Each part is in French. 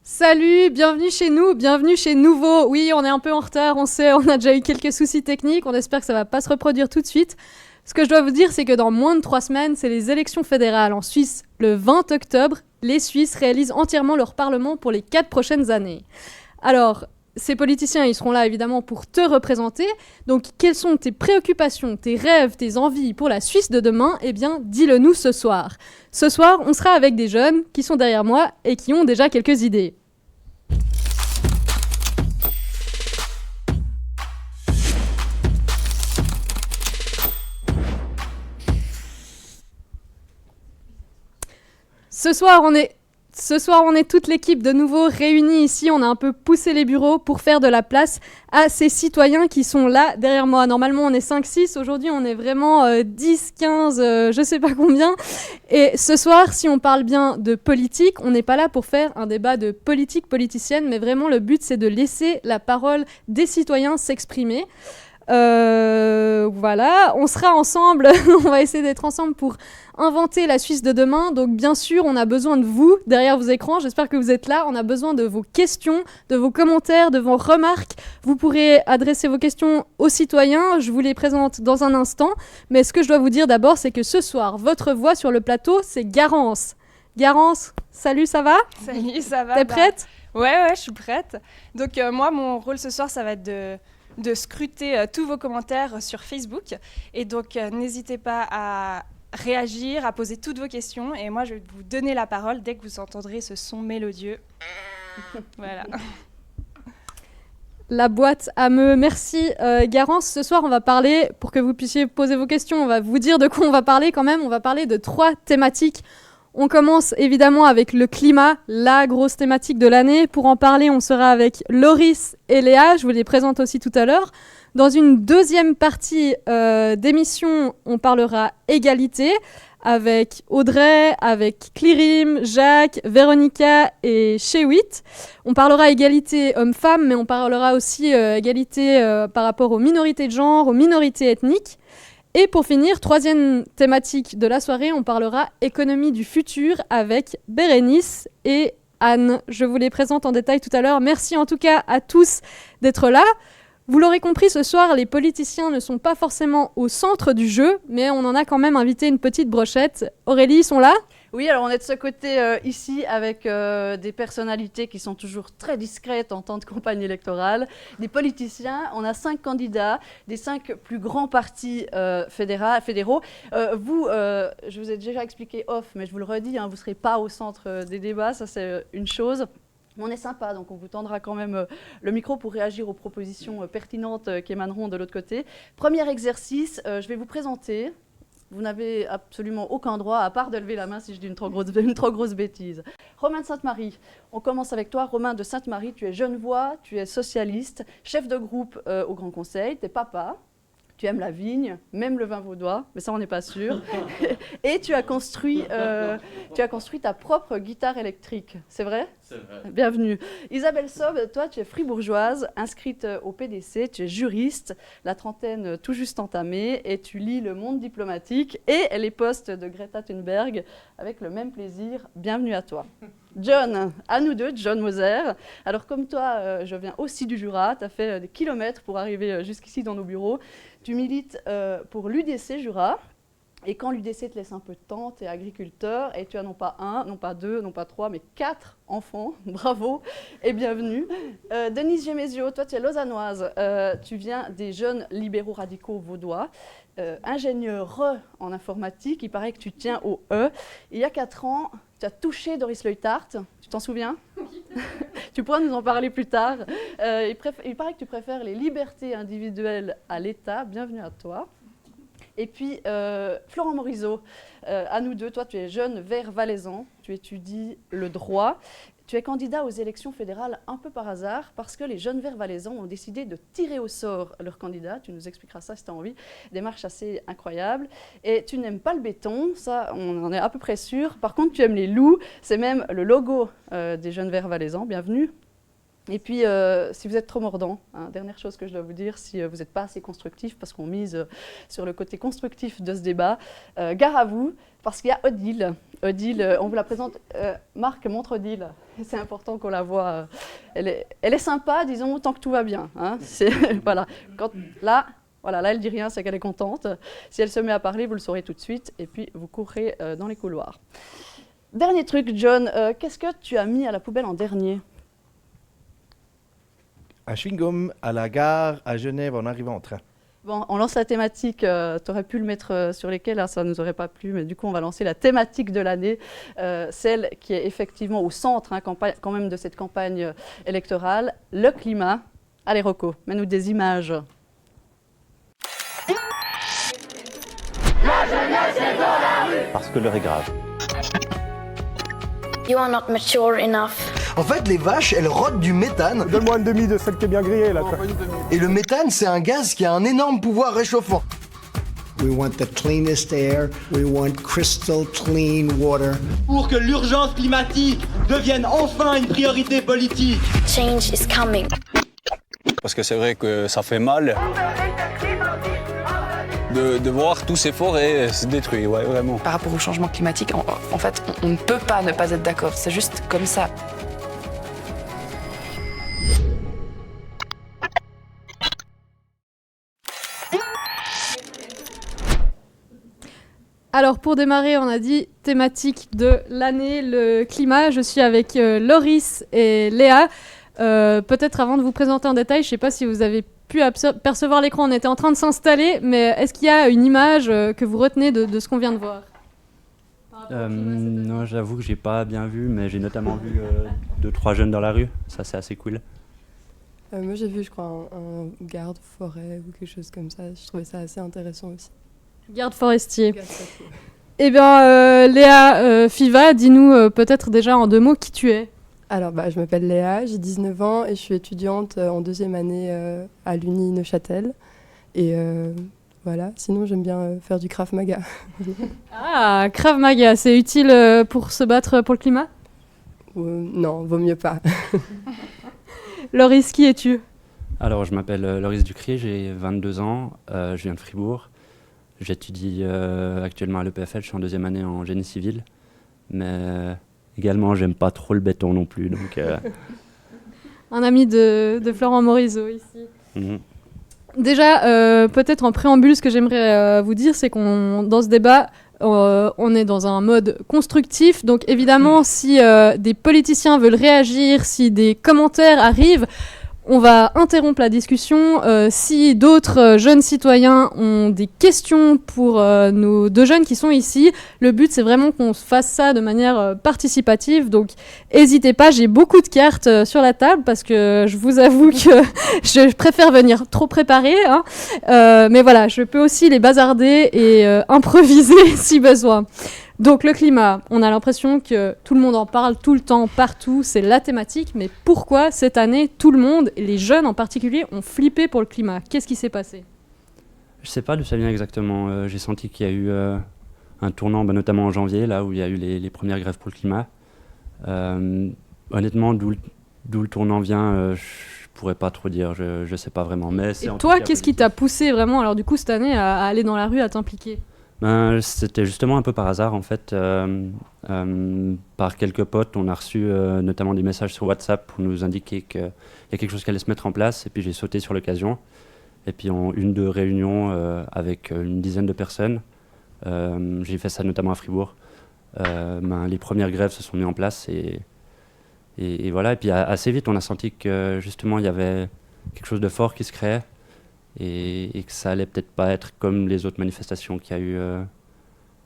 Salut, bienvenue chez nous, bienvenue chez Nouveau. Oui, on est un peu en retard, on sait, on a déjà eu quelques soucis techniques, on espère que ça va pas se reproduire tout de suite. Ce que je dois vous dire, c'est que dans moins de 3 semaines, c'est les élections fédérales en Suisse. Le 20 octobre, les Suisses réalisent entièrement leur parlement pour les 4 prochaines années. Alors, ces politiciens, ils seront là évidemment pour te représenter. Donc, quelles sont tes préoccupations, tes rêves, tes envies pour la Suisse de demain? Eh bien, dis-le nous ce soir. Ce soir, on sera avec des jeunes qui sont derrière moi et qui ont déjà quelques idées. Ce soir, on est toute l'équipe de nouveau réunie ici. On a un peu poussé les bureaux pour faire de la place à ces citoyens qui sont là derrière moi. Normalement, on est 5-6. Aujourd'hui, on est vraiment 10, 15, je sais pas combien. Et ce soir, si on parle bien de politique, on n'est pas là pour faire un débat de politique politicienne, mais vraiment le but, c'est de laisser la parole des citoyens s'exprimer. Voilà, on sera ensemble, on va essayer d'être ensemble pour inventer la Suisse de demain. Donc bien sûr, on a besoin de vous derrière vos écrans, j'espère que vous êtes là. On a besoin de vos questions, de vos commentaires, de vos remarques. Vous pourrez adresser vos questions aux citoyens, je vous les présente dans un instant. Mais ce que je dois vous dire d'abord, c'est que ce soir, votre voix sur le plateau, c'est Garance. Garance, salut, ça va? Salut, ça va? T'es prête? Ouais, je suis prête. Donc moi, mon rôle ce soir, ça va être de scruter tous vos commentaires sur Facebook. Et donc, n'hésitez pas à réagir, à poser toutes vos questions. Et moi, je vais vous donner la parole dès que vous entendrez ce son mélodieux. Voilà. La boîte à me. Merci Garance. Ce soir, on va parler, pour que vous puissiez poser vos questions, on va vous dire de quoi on va parler quand même. On va parler de 3 thématiques. On commence évidemment avec le climat, la grosse thématique de l'année. Pour en parler, on sera avec Loris et Léa, je vous les présente aussi tout à l'heure. Dans une deuxième partie d'émission, on parlera égalité avec Audrey, avec Clyrim, Jacques, Véronica et Shewit. On parlera égalité homme-femme, mais on parlera aussi égalité par rapport aux minorités de genre, aux minorités ethniques. Et pour finir, 3e thématique de la soirée, on parlera économie du futur avec Bérénice et Anne. Je vous les présente en détail tout à l'heure. Merci en tout cas à tous d'être là. Vous l'aurez compris, ce soir, les politiciens ne sont pas forcément au centre du jeu, mais on en a quand même invité une petite brochette. Aurélie, ils sont là ? Oui, alors on est de ce côté ici avec des personnalités qui sont toujours très discrètes en temps de campagne électorale, des politiciens. On a 5 candidats des 5 plus grands partis fédéraux. Je vous ai déjà expliqué off, mais je vous le redis, vous ne serez pas au centre des débats, ça c'est une chose. On est sympa, donc on vous tendra quand même le micro pour réagir aux propositions pertinentes qui émaneront de l'autre côté. Premier exercice, je vais vous présenter. Vous n'avez absolument aucun droit, à part de lever la main si je dis une trop grosse bêtise. Romain de Sainte-Marie, on commence avec toi. Romain de Sainte-Marie, tu es genevois, tu es socialiste, chef de groupe au Grand Conseil, tu es papa, tu aimes la vigne, même le vin vaudois, mais ça on n'est pas sûr. Et tu as construit ta propre guitare électrique, c'est vrai ? C'est vrai. Bienvenue. Isabelle Sob, toi tu es fribourgeoise, inscrite au PDC, tu es juriste, la trentaine tout juste entamée, et tu lis Le Monde diplomatique et les posts de Greta Thunberg avec le même plaisir. Bienvenue à toi. John, à nous deux, John Moser. Alors comme toi, je viens aussi du Jura, tu as fait des kilomètres pour arriver jusqu'ici dans nos bureaux. Tu milites pour l'UDC Jura. Et quand l'UDC te laisse un peu de temps, tu es agriculteur et tu as non pas 1, non pas 2, non pas 3, mais 4 enfants. Bravo et bienvenue. Denise Gemesio, toi tu es lausannoise, tu viens des jeunes libéraux radicaux vaudois. Ingénieur en informatique, il paraît que tu tiens au E. Il y a 4 ans, tu as touché Doris Leuthard, tu t'en souviens? Tu pourras nous en parler plus tard. Il paraît que tu préfères les libertés individuelles à l'État. Bienvenue à toi. Et puis, Florent Morisot, à nous deux, toi tu es jeune vert valaisan, tu étudies le droit. Tu es candidat aux élections fédérales un peu par hasard parce que les jeunes verts valaisans ont décidé de tirer au sort leurs candidats. Tu nous expliqueras ça si tu as envie. Démarche assez incroyable. Et tu n'aimes pas le béton, ça on en est à peu près sûr. Par contre, tu aimes les loups. C'est même le logo des jeunes verts valaisans. Bienvenue. Et puis, si vous êtes trop mordant, dernière chose que je dois vous dire, si vous n'êtes pas assez constructif, parce qu'on mise sur le côté constructif de ce débat, gare à vous, parce qu'il y a Odile. Odile, on vous la présente. Marc, montre Odile. C'est important qu'on la voit. Elle est sympa, disons, tant que tout va bien. Voilà. Là, elle dit rien, c'est qu'elle est contente. Si elle se met à parler, vous le saurez tout de suite, et puis vous courrez dans les couloirs. Dernier truc, John, qu'est-ce que tu as mis à la poubelle en dernier ? Un chewing-gum à la gare à Genève en arrivant en train. Bon, on lance la thématique, tu aurais pu le mettre sur les quais, là ça ne nous aurait pas plu, mais du coup on va lancer la thématique de l'année, celle qui est effectivement au centre quand même de cette campagne électorale, le climat. Allez Rocco, mets-nous des images. La jeunesse est dans la rue. Parce que l'heure est grave. You are not mature enough. En fait, les vaches, elles rôtent du méthane. Donne-moi une demi de celle qui est bien grillée, là. Et le méthane, c'est un gaz qui a un énorme pouvoir réchauffant. We want the cleanest air. We want crystal clean water. Pour que l'urgence climatique devienne enfin une priorité politique. Change is coming. Parce que c'est vrai que ça fait mal de voir tous ces forêts se détruire, ouais, vraiment. Par rapport au changement climatique, en fait, on ne peut pas ne pas être d'accord. C'est juste comme ça. Alors pour démarrer, on a dit thématique de l'année, le climat. Je suis avec Loris et Léa. Peut-être avant de vous présenter en détail, je ne sais pas si vous avez pu percevoir l'écran, on était en train de s'installer, mais est-ce qu'il y a une image que vous retenez de ce qu'on vient de voir ? Non, j'avoue que j'ai pas bien vu, mais j'ai notamment vu 2-3 jeunes dans la rue. Ça, c'est assez cool. Moi, j'ai vu, je crois, un garde forêt ou quelque chose comme ça. Je trouvais ça assez intéressant aussi. Garde forestier. Eh bien, Léa Fiva, dis-nous peut-être déjà en 2 mots qui tu es. Alors, je m'appelle Léa, j'ai 19 ans et je suis étudiante en 2e année à l'Uni Neuchâtel. Et voilà, sinon j'aime bien faire du Krav Maga. Ah, Krav Maga, c'est utile pour se battre pour le climat ? Non, vaut mieux pas. Loris, qui es-tu ? Alors, je m'appelle Loris Ducrier, j'ai 22 ans, je viens de Fribourg. J'étudie actuellement à l'EPFL, je suis en 2e année en génie civil. Mais également, j'aime pas trop le béton non plus. Donc, Un ami de Florent Morisot ici. Mm-hmm. Déjà, peut-être en préambule, ce que j'aimerais vous dire, c'est qu'on dans ce débat, on est dans un mode constructif. Donc évidemment, si des politiciens veulent réagir, si des commentaires arrivent, on va interrompre la discussion. Si d'autres jeunes citoyens ont des questions pour nos 2 jeunes qui sont ici, le but c'est vraiment qu'on fasse ça de manière participative. Donc n'hésitez pas, j'ai beaucoup de cartes sur la table parce que je vous avoue que je préfère venir trop préparée. Mais voilà, je peux aussi les bazarder et improviser si besoin. Donc le climat, on a l'impression que tout le monde en parle tout le temps, partout, c'est la thématique, mais pourquoi cette année, tout le monde, et les jeunes en particulier, ont flippé pour le climat ? Qu'est-ce qui s'est passé ? je sais pas d'où ça vient exactement. J'ai senti qu'il y a eu un tournant, notamment en janvier, là où il y a eu les premières grèves pour le climat. Honnêtement, d'où le tournant vient, je pourrais pas trop dire, je sais pas vraiment. Mais c'est et toi, qu'est-ce qui t'a poussé vraiment, alors du coup, cette année, à aller dans la rue, à t'impliquer ? C'était justement un peu par hasard en fait. Par quelques potes, on a reçu notamment des messages sur WhatsApp pour nous indiquer qu'il y a quelque chose qui allait se mettre en place. Et puis j'ai sauté sur l'occasion. Et puis en 1-2 réunions avec une dizaine de personnes, j'ai fait ça notamment à Fribourg. Les premières grèves se sont mises en place et voilà. Et puis assez vite, on a senti que justement il y avait quelque chose de fort qui se créait. Et que ça allait peut-être pas être comme les autres manifestations qu'il y a eu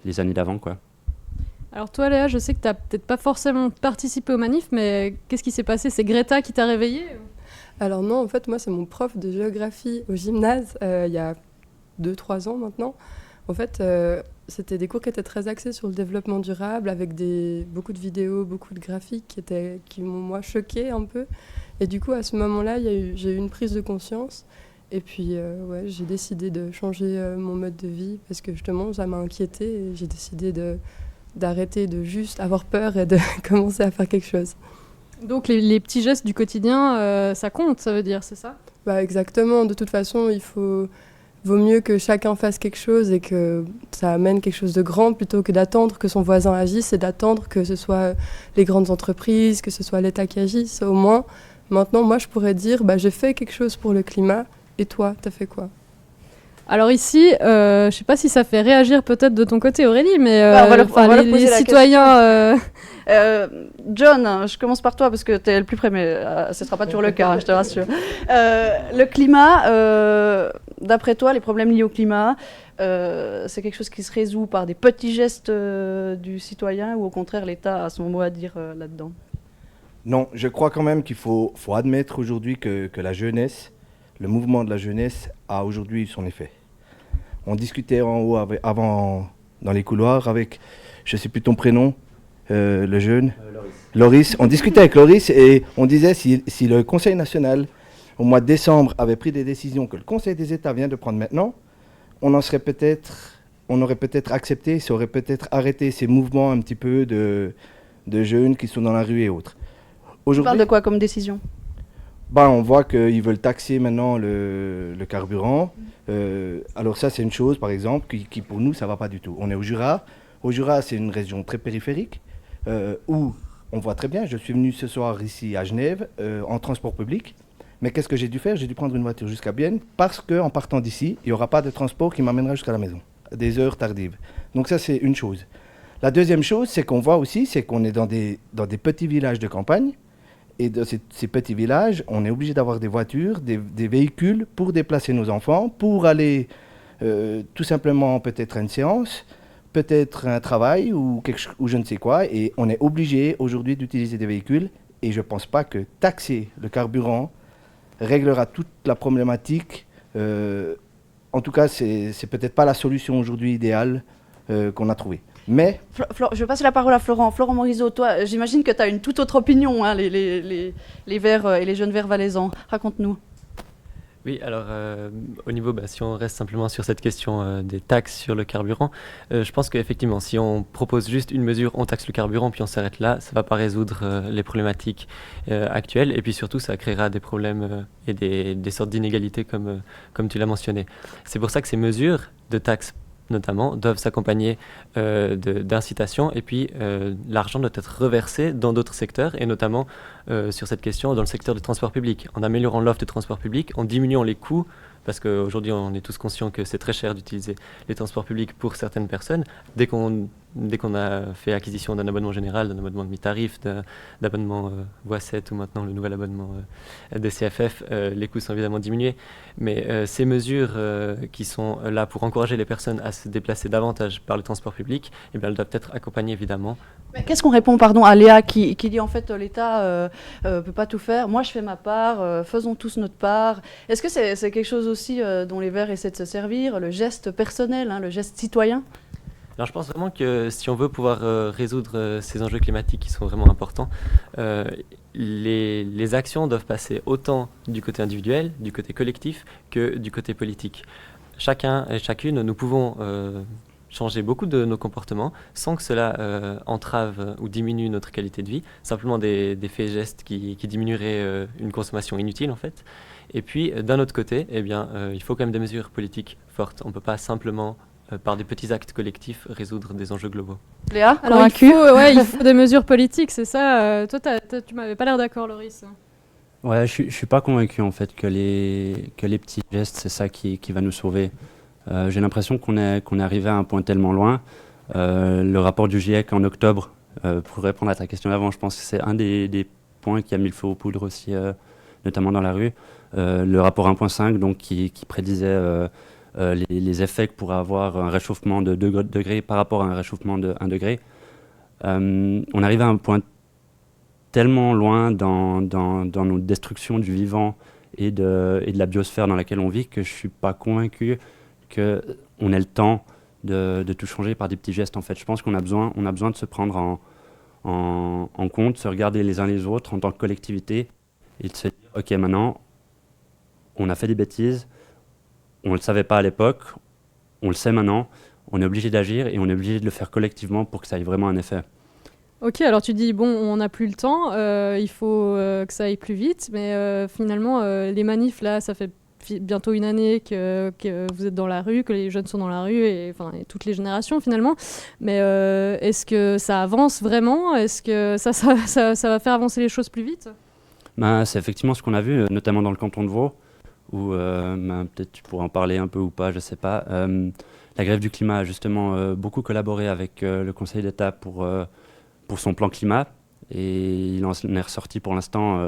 les années d'avant, quoi. Alors toi, Léa, je sais que tu n'as peut-être pas forcément participé aux manifs, mais qu'est-ce qui s'est passé ? C'est Greta qui t'a réveillée ? Alors non, en fait, moi, c'est mon prof de géographie au gymnase, il y a 2-3 ans maintenant. En fait, c'était des cours qui étaient très axés sur le développement durable, avec beaucoup de vidéos, beaucoup de graphiques qui m'ont, moi, choquée un peu. Et du coup, à ce moment-là, j'ai eu une prise de conscience. Et puis, j'ai décidé de changer mon mode de vie parce que justement, ça m'a inquiétée et j'ai décidé d'arrêter de juste avoir peur et de commencer à faire quelque chose. Donc les petits gestes du quotidien, ça compte, ça veut dire, c'est ça? Bah exactement, de toute façon, vaut mieux que chacun fasse quelque chose et que ça amène quelque chose de grand plutôt que d'attendre que son voisin agisse et d'attendre que ce soit les grandes entreprises, que ce soit l'État qui agisse. Au moins, maintenant, moi, je pourrais dire, j'ai fait quelque chose pour le climat et toi, t'as fait quoi? Alors ici, je sais pas si ça fait réagir peut-être de ton côté, Aurélie, mais on va leur poser les la citoyens... John, je commence par toi parce que tu es le plus près, mais ce ne sera pas toujours le cas, je te rassure. Le climat, d'après toi, les problèmes liés au climat, c'est quelque chose qui se résout par des petits gestes du citoyen ou au contraire l'État a son mot à dire là-dedans? Non, je crois quand même qu'il faut admettre aujourd'hui que la jeunesse, le mouvement de la jeunesse a aujourd'hui son effet. On discutait en haut avant dans les couloirs avec, je ne sais plus ton prénom, le jeune Loris. On discutait avec Loris et on disait si le Conseil national, au mois de décembre, avait pris des décisions que le Conseil des États vient de prendre maintenant, on aurait peut-être accepté, ça aurait peut-être arrêté ces mouvements un petit peu de jeunes qui sont dans la rue et autres. Tu parles de quoi comme décision? On voit qu'ils veulent taxer maintenant le carburant. Alors ça, c'est une chose, par exemple, qui pour nous, ça ne va pas du tout. On est au Jura. Au Jura, c'est une région très périphérique, où on voit très bien, je suis venu ce soir ici à Genève, en transport public. Mais qu'est-ce que j'ai dû faire? J'ai dû prendre une voiture jusqu'à Bienne, parce qu'en partant d'ici, il n'y aura pas de transport qui m'amènera jusqu'à la maison, à des heures tardives. Donc ça, c'est une chose. La deuxième chose, c'est qu'on voit aussi, c'est qu'on est dans des petits villages de campagne. Et dans ces petits villages, on est obligé d'avoir des voitures, des véhicules pour déplacer nos enfants, pour aller tout simplement peut-être à une séance, peut-être un travail ou je ne sais quoi. Et on est obligé aujourd'hui d'utiliser des véhicules. Et je ne pense pas que taxer le carburant réglera toute la problématique. En tout cas, c'est peut-être pas la solution aujourd'hui idéale qu'on a trouvée. Mais... je vais passer la parole à Florent. Florent Morisot, toi, j'imagine que tu as une toute autre opinion, hein, les Verts et les jeunes Verts valaisans. Raconte-nous. Oui, alors au niveau, si on reste simplement sur cette question des taxes sur le carburant, je pense qu'effectivement, si on propose juste une mesure, on taxe le carburant, puis on s'arrête là, ça ne va pas résoudre les problématiques actuelles, et puis surtout, ça créera des problèmes et des sortes d'inégalités comme tu l'as mentionné. C'est pour ça que ces mesures de taxes notamment, doivent s'accompagner d'incitations et puis l'argent doit être reversé dans d'autres secteurs et notamment sur cette question dans le secteur du transport public. En améliorant l'offre de transport public, en diminuant les coûts, parce qu'aujourd'hui on est tous conscients que c'est très cher d'utiliser les transports publics pour certaines personnes. Dès qu'on a fait acquisition d'un abonnement général, d'un abonnement demi-tarif, d'abonnement Voie 7 ou maintenant le nouvel abonnement DCFF, les coûts sont évidemment diminués. Mais ces mesures qui sont là pour encourager les personnes à se déplacer davantage par le transport public, elles doivent être accompagnées évidemment. Mais qu'est-ce qu'on répond à Léa qui dit en fait l'État ne peut pas tout faire, moi je fais ma part, faisons tous notre part. Est-ce que c'est quelque chose aussi dont les Verts essaient de se servir, le geste personnel, le geste citoyen? Alors, je pense vraiment que si on veut pouvoir résoudre ces enjeux climatiques qui sont vraiment importants, les actions doivent passer autant du côté individuel, du côté collectif, que du côté politique. Chacun et chacune, nous pouvons changer beaucoup de nos comportements sans que cela entrave ou diminue notre qualité de vie, simplement des faits et gestes qui diminueraient une consommation inutile en fait. Et puis d'un autre côté, il faut quand même des mesures politiques fortes. On ne peut pas simplement par des petits actes collectifs résoudre des enjeux globaux. Léa, alors il faut des mesures politiques, c'est ça. Toi, tu m'avais pas l'air d'accord, Loris. Ouais, je suis pas convaincu en fait que les petits gestes, c'est ça qui va nous sauver. J'ai l'impression qu'on est arrivé à un point tellement loin. Le rapport du GIEC en octobre, pour répondre à ta question d'avant, je pense que c'est un des points qui a mis le feu aux poudres aussi, notamment dans la rue. Le rapport 1.5, donc qui prédisait les effets que pourrait avoir un réchauffement de 2 degrés par rapport à un réchauffement de 1 degré. On arrive à un point tellement loin dans nos destructions du vivant et de la biosphère dans laquelle on vit que je ne suis pas convaincu qu'on ait le temps de tout changer par des petits gestes. En fait, je pense qu'on a besoin de se prendre en compte, se regarder les uns les autres en tant que collectivité et de se dire, ok, maintenant, on a fait des bêtises, on ne le savait pas à l'époque, on le sait maintenant, on est obligé d'agir et on est obligé de le faire collectivement pour que ça ait vraiment un effet. Ok, alors tu dis, bon, on n'a plus le temps, il faut que ça aille plus vite, mais finalement, les manifs, là, ça fait bientôt une année que vous êtes dans la rue, que les jeunes sont dans la rue, et toutes les générations finalement. Mais est-ce que ça avance vraiment ? Est-ce que ça va faire avancer les choses plus vite ? C'est effectivement ce qu'on a vu, notamment dans le canton de Vaud, où peut-être tu pourrais en parler un peu ou pas, je ne sais pas. La grève du climat a justement beaucoup collaboré avec le Conseil d'État pour son plan climat, et il en est ressorti pour l'instant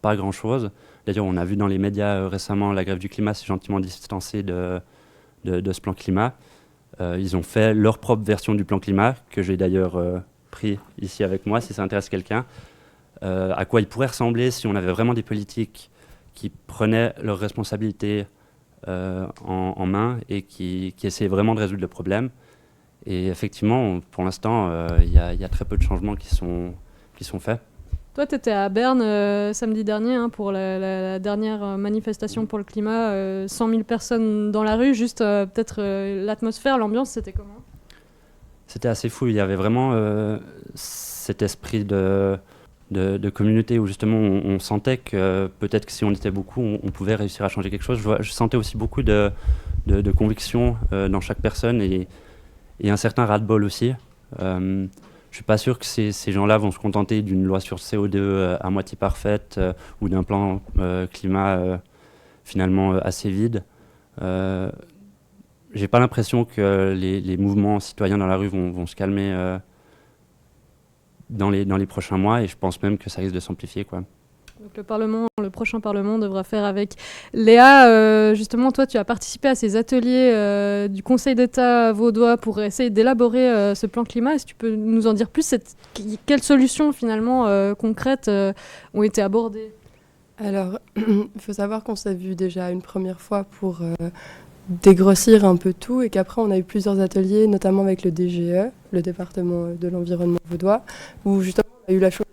pas grand-chose. D'ailleurs, on a vu dans les médias récemment, la grève du climat s'est gentiment distancée de ce plan climat. Ils ont fait leur propre version du plan climat, que j'ai d'ailleurs pris ici avec moi, si ça intéresse quelqu'un. À quoi il pourrait ressembler si on avait vraiment des politiques qui prenaient leurs responsabilités en main et qui essayaient vraiment de résoudre le problème. Et effectivement, pour l'instant, il y a très peu de changements qui sont faits. Toi, tu étais à Berne samedi dernier pour la dernière manifestation pour le climat. 100 000 personnes dans la rue, juste peut-être l'atmosphère, l'ambiance, c'était comment ? C'était assez fou. Il y avait vraiment cet esprit de communauté où justement on sentait que peut-être que si on était beaucoup, on pouvait réussir à changer quelque chose. Je sentais aussi beaucoup de conviction dans chaque personne et un certain ras-le-bol aussi. Je ne suis pas sûr que ces gens-là vont se contenter d'une loi sur CO2 à moitié parfaite ou d'un plan climat finalement assez vide. J'ai pas l'impression que les mouvements citoyens dans la rue vont se calmer dans les prochains mois, et je pense même que ça risque de s'amplifier, quoi. Donc le prochain Parlement devra faire avec. Léa, justement, toi, tu as participé à ces ateliers du Conseil d'État vaudois pour essayer d'élaborer ce plan climat. Est-ce que tu peux nous en dire plus ? Quelles solutions, finalement, concrètes ont été abordées ? Alors, il faut savoir qu'on s'est vu déjà une première fois pour dégrossir un peu tout, et qu'après, on a eu plusieurs ateliers, notamment avec le DGE, le département de l'environnement vaudois, où justement, on a eu la chance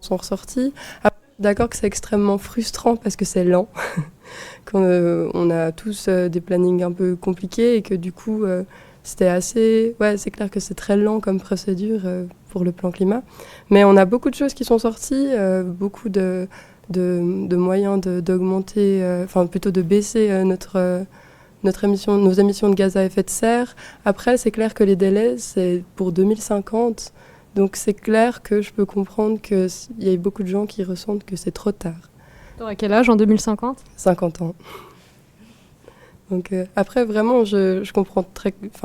sont ressortis. Après, je suis d'accord que c'est extrêmement frustrant parce que c'est lent. Quand on a tous des plannings un peu compliqués et que du coup, c'était assez... Ouais, c'est clair que c'est très lent comme procédure pour le plan climat. Mais on a beaucoup de choses qui sont sorties, beaucoup de moyens d'augmenter, enfin plutôt de baisser nos émissions de gaz à effet de serre. Après, c'est clair que les délais, c'est pour 2050. Donc c'est clair que je peux comprendre qu'il y a beaucoup de gens qui ressentent que c'est trop tard. À quel âge en 2050 ? 50 ans. Donc après, vraiment, je comprends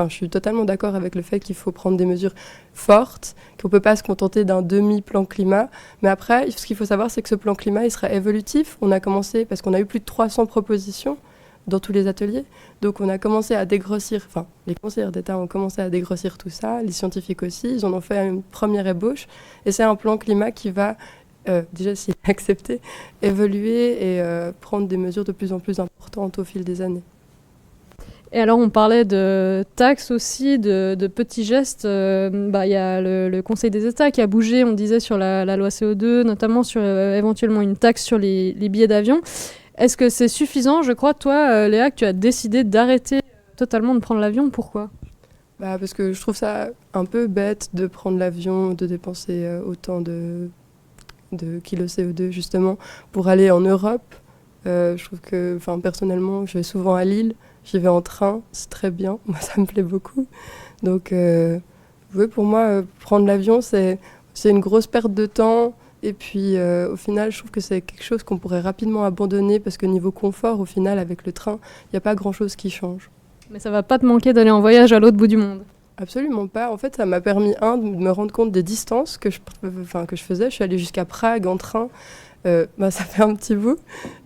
je suis totalement d'accord avec le fait qu'il faut prendre des mesures fortes, qu'on ne peut pas se contenter d'un demi-plan climat. Mais après, ce qu'il faut savoir, c'est que ce plan climat, il sera évolutif. On a commencé, parce qu'on a eu plus de 300 propositions dans tous les ateliers. Donc on a commencé à dégrossir, les conseillers d'État ont commencé à dégrossir tout ça, les scientifiques aussi, ils en ont fait une première ébauche. Et c'est un plan climat qui va, déjà s'il est accepté, évoluer et prendre des mesures de plus en plus importantes au fil des années. Et alors, on parlait de taxes aussi, de petits gestes. Il y a le Conseil des États qui a bougé, on disait, sur la loi CO2, notamment sur éventuellement une taxe sur les billets d'avion. Est-ce que c'est suffisant ? Je crois, toi, Léa, que tu as décidé d'arrêter totalement de prendre l'avion. Pourquoi ? Parce que je trouve ça un peu bête de prendre l'avion, de dépenser autant de kilos CO2, justement, pour aller en Europe. Je trouve que, personnellement, je vais souvent à Lille. J'y vais en train, c'est très bien, moi ça me plaît beaucoup. Donc pour moi, prendre l'avion, c'est une grosse perte de temps. Et puis au final, je trouve que c'est quelque chose qu'on pourrait rapidement abandonner parce que niveau confort, au final, avec le train, il n'y a pas grand-chose qui change. Mais ça ne va pas te manquer d'aller en voyage à l'autre bout du monde ? Absolument pas. En fait, ça m'a permis, de me rendre compte des distances que je faisais. Je suis allée jusqu'à Prague en train. Ça fait un petit bout.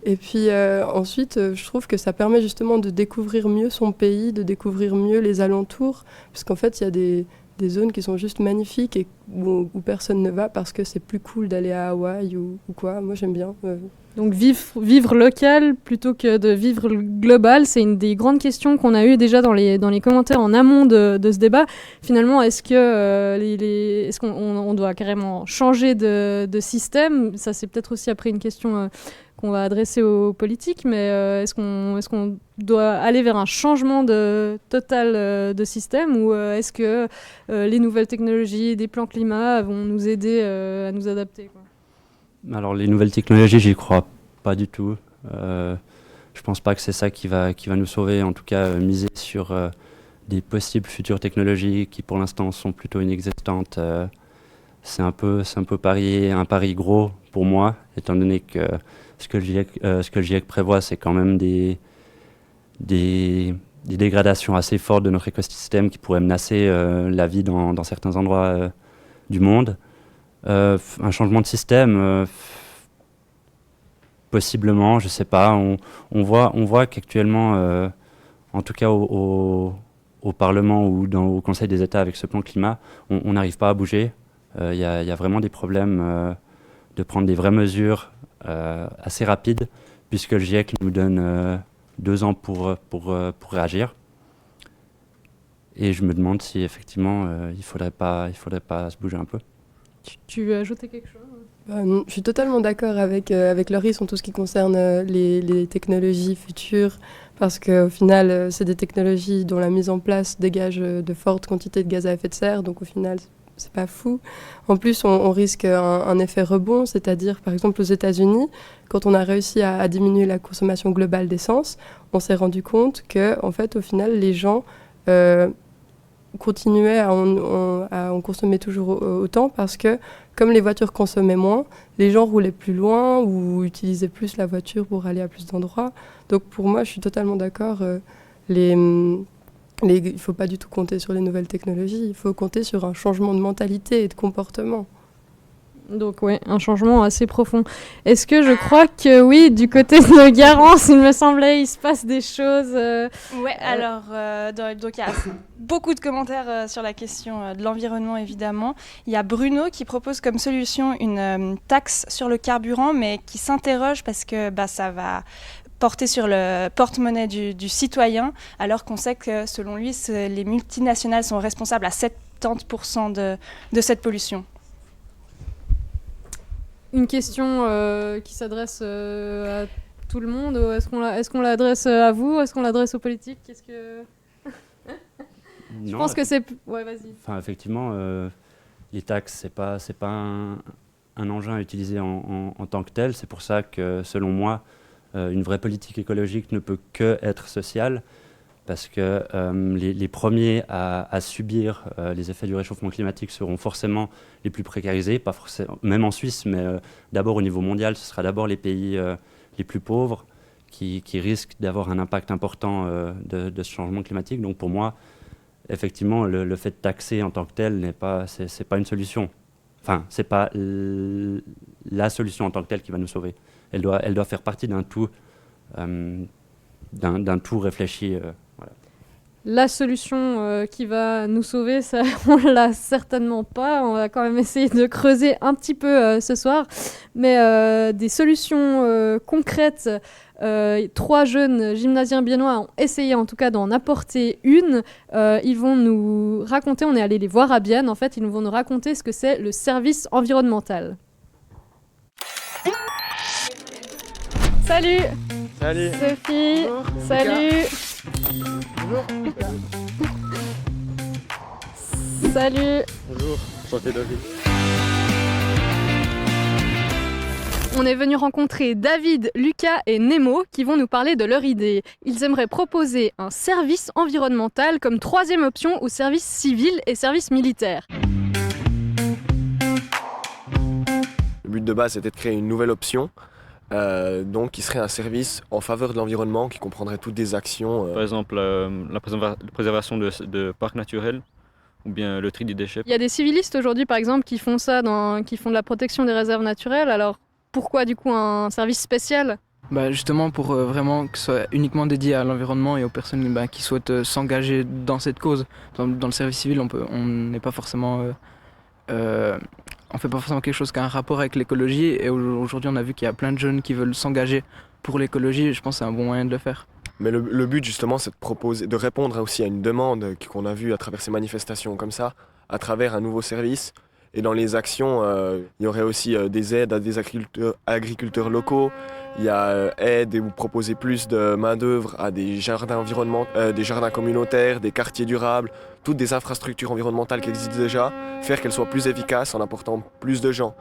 Et puis ensuite, je trouve que ça permet justement de découvrir mieux son pays, de découvrir mieux les alentours, parce qu'en fait, il y a des zones qui sont juste magnifiques et où personne ne va parce que c'est plus cool d'aller à Hawaï ou quoi. Moi, j'aime bien. Donc vivre local plutôt que de vivre global, c'est une des grandes questions qu'on a eues déjà dans les commentaires en amont de ce débat. Finalement, est-ce qu'on doit carrément changer de système ? Ça, c'est peut-être aussi après une question qu'on va adresser aux politiques, mais est-ce qu'on doit aller vers un changement total de système, ou est-ce que les nouvelles technologies, des plans climat vont nous aider à nous adapter, quoi? Alors les nouvelles technologies, j'y crois pas du tout. Je pense pas que c'est ça qui va nous sauver. En tout cas, miser sur des possibles futures technologies qui pour l'instant sont plutôt inexistantes, c'est un peu un pari gros pour moi, étant donné que ce que le GIEC prévoit, c'est quand même des dégradations assez fortes de notre écosystème qui pourraient menacer la vie dans certains endroits du monde. Un changement de système, possiblement, je sais pas. On voit qu'actuellement, en tout cas au Parlement ou au Conseil des États avec ce plan climat, on n'arrive pas à bouger. Il y a vraiment des problèmes de prendre des vraies mesures assez rapides, puisque le GIEC nous donne 2 ans pour réagir. Et je me demande si effectivement il faudrait pas se bouger un peu. Tu veux ajouter quelque chose? Je suis totalement d'accord avec Loris en tout ce qui concerne les technologies futures, parce qu'au final, c'est des technologies dont la mise en place dégage de fortes quantités de gaz à effet de serre, donc au final, c'est pas fou. En plus, on risque un effet rebond, c'est-à-dire, par exemple, aux États-Unis, quand on a réussi à diminuer la consommation globale d'essence, on s'est rendu compte que, en fait, au final, les gens continuaient à en consommer toujours autant, parce que, comme les voitures consommaient moins, les gens roulaient plus loin ou utilisaient plus la voiture pour aller à plus d'endroits. Donc pour moi, je suis totalement d'accord. Il ne faut pas du tout compter sur les nouvelles technologies. Il faut compter sur un changement de mentalité et de comportement. Donc oui, un changement assez profond. Est-ce que je crois que oui, du côté de Garance, il me semblait, il se passe des choses. Ouais, alors donc il y a beaucoup de commentaires sur la question de l'environnement, évidemment. Il y a Bruno qui propose comme solution une taxe sur le carburant, mais qui s'interroge parce que ça va porter sur le porte-monnaie du citoyen, alors qu'on sait que selon lui, les multinationales sont responsables à 70% de cette pollution. Une question qui s'adresse à tout le monde, ou est-ce qu'on l'adresse à vous, est-ce qu'on l'adresse aux politiques? Je pense que c'est... Ouais, vas-y. Enfin, effectivement, les taxes, c'est pas un engin à utiliser en tant que tel. C'est pour ça que, selon moi, une vraie politique écologique ne peut que être sociale, parce que les premiers à subir les effets du réchauffement climatique seront forcément les plus précarisés, pas forcément, même en Suisse, mais d'abord au niveau mondial, ce sera d'abord les pays les plus pauvres qui risquent d'avoir un impact important de ce changement climatique. Donc pour moi, effectivement, le fait de taxer en tant que tel c'est pas une solution. Enfin, c'est pas la solution en tant que telle qui va nous sauver. Elle doit faire partie d'un tout réfléchi. Voilà. La solution qui va nous sauver, ça, on l'a certainement pas. On va quand même essayer de creuser un petit peu ce soir. Mais des solutions concrètes, 3 jeunes gymnasiens biennois ont essayé en tout cas d'en apporter une. Ils vont nous raconter, on est allé les voir à Bienne, en fait, ils vont nous raconter ce que c'est le service environnemental. Salut! Salut Sophie! Bonjour. Salut! Bonjour. Salut! Bonjour, enchanté David. On est venu rencontrer David, Lucas et Nemo qui vont nous parler de leur idée. Ils aimeraient proposer un service environnemental comme 3e option aux services civils et services militaires. Le but de base était de créer une nouvelle option, donc qui serait un service en faveur de l'environnement qui comprendrait toutes des actions. Par exemple, la préservation de parcs naturels ou bien le tri des déchets. Il y a des civilistes aujourd'hui par exemple qui font ça, qui font de la protection des réserves naturelles. Alors pourquoi du coup un service spécial ? Justement pour vraiment que ce soit uniquement dédié à l'environnement et aux personnes qui souhaitent s'engager dans cette cause. Dans le service civil, on n'est pas forcément... on fait pas forcément quelque chose qui a un rapport avec l'écologie, et aujourd'hui on a vu qu'il y a plein de jeunes qui veulent s'engager pour l'écologie, et je pense que c'est un bon moyen de le faire. Mais le but justement c'est de répondre aussi à une demande qu'on a vue à travers ces manifestations comme ça, à travers un nouveau service. Et dans les actions, il y aurait aussi des aides à des agriculteurs locaux, il y a aide et vous proposez plus de main-d'œuvre à des jardins des jardins communautaires, des quartiers durables, toutes des infrastructures environnementales qui existent déjà, faire qu'elles soient plus efficaces en apportant plus de gens.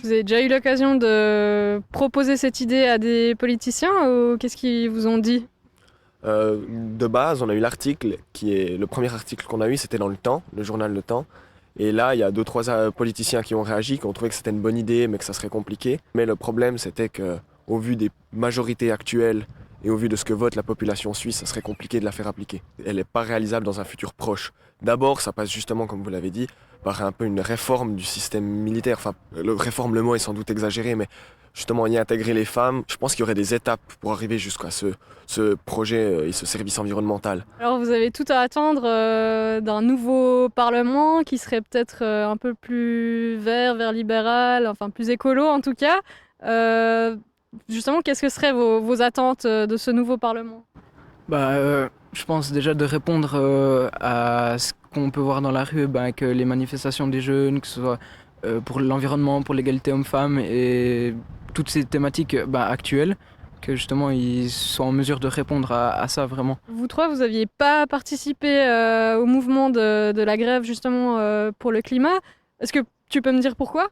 Vous avez déjà eu l'occasion de proposer cette idée à des politiciens ou qu'est-ce qu'ils vous ont dit ? De base, on a eu l'article, le premier article qu'on a eu, c'était dans Le Temps, le journal Le Temps. Et là, il y a 2-3 politiciens qui ont réagi, qui ont trouvé que c'était une bonne idée, mais que ça serait compliqué. Mais le problème, c'était qu'au vu des majorités actuelles et au vu de ce que vote la population suisse, ça serait compliqué de la faire appliquer. Elle n'est pas réalisable dans un futur proche. D'abord, ça passe justement, comme vous l'avez dit, par un peu une réforme du système militaire. Enfin, réforme, le mot est sans doute exagéré, mais justement y intégrer les femmes. Je pense qu'il y aurait des étapes pour arriver jusqu'à ce projet et ce service environnemental. Alors vous avez tout à attendre d'un nouveau Parlement qui serait peut-être un peu plus vert libéral, enfin plus écolo en tout cas. Justement, qu'est-ce que seraient vos attentes de ce nouveau Parlement ? Je pense déjà de répondre à ce qu'on peut voir dans la rue, que les manifestations des jeunes, que ce soit pour l'environnement, pour l'égalité homme-femme et toutes ces thématiques actuelles, que justement ils soient en mesure de répondre à ça vraiment. Vous trois, vous n'aviez pas participé au mouvement de la grève justement pour le climat. Est-ce que tu peux me dire pourquoi ?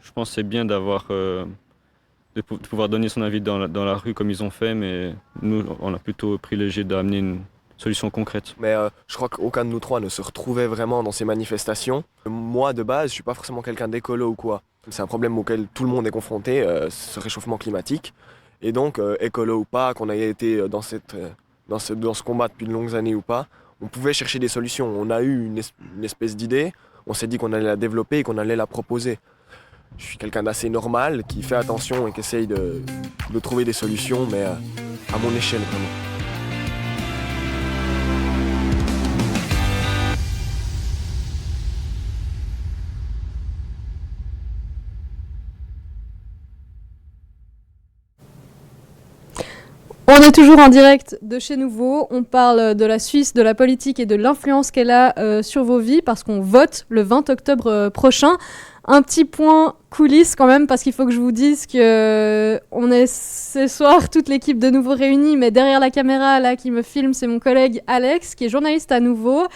Je pense que c'est bien d'avoir de pouvoir donner son avis dans la rue comme ils ont fait, mais nous, on a plutôt privilégié d'amener une solution concrète. Mais je crois qu'aucun de nous trois ne se retrouvait vraiment dans ces manifestations. Moi, de base, je suis pas forcément quelqu'un d'écolo ou quoi. C'est un problème auquel tout le monde est confronté, ce réchauffement climatique. Et donc, écolo ou pas, qu'on ait été dans ce combat depuis de longues années ou pas, on pouvait chercher des solutions. On a eu une espèce d'idée, on s'est dit qu'on allait la développer et qu'on allait la proposer. Je suis quelqu'un d'assez normal, qui fait attention et qui essaye de trouver des solutions, mais à mon échelle vraiment. On est toujours en direct de chez Nouveau. On parle de la Suisse, de la politique et de l'influence qu'elle a sur vos vies parce qu'on vote le 20 octobre prochain. Un petit point coulisses quand même parce qu'il faut que je vous dise que on est ce soir toute l'équipe de Nouveau réunie, mais derrière la caméra là qui me filme, c'est mon collègue Alex qui est journaliste à Nouveau.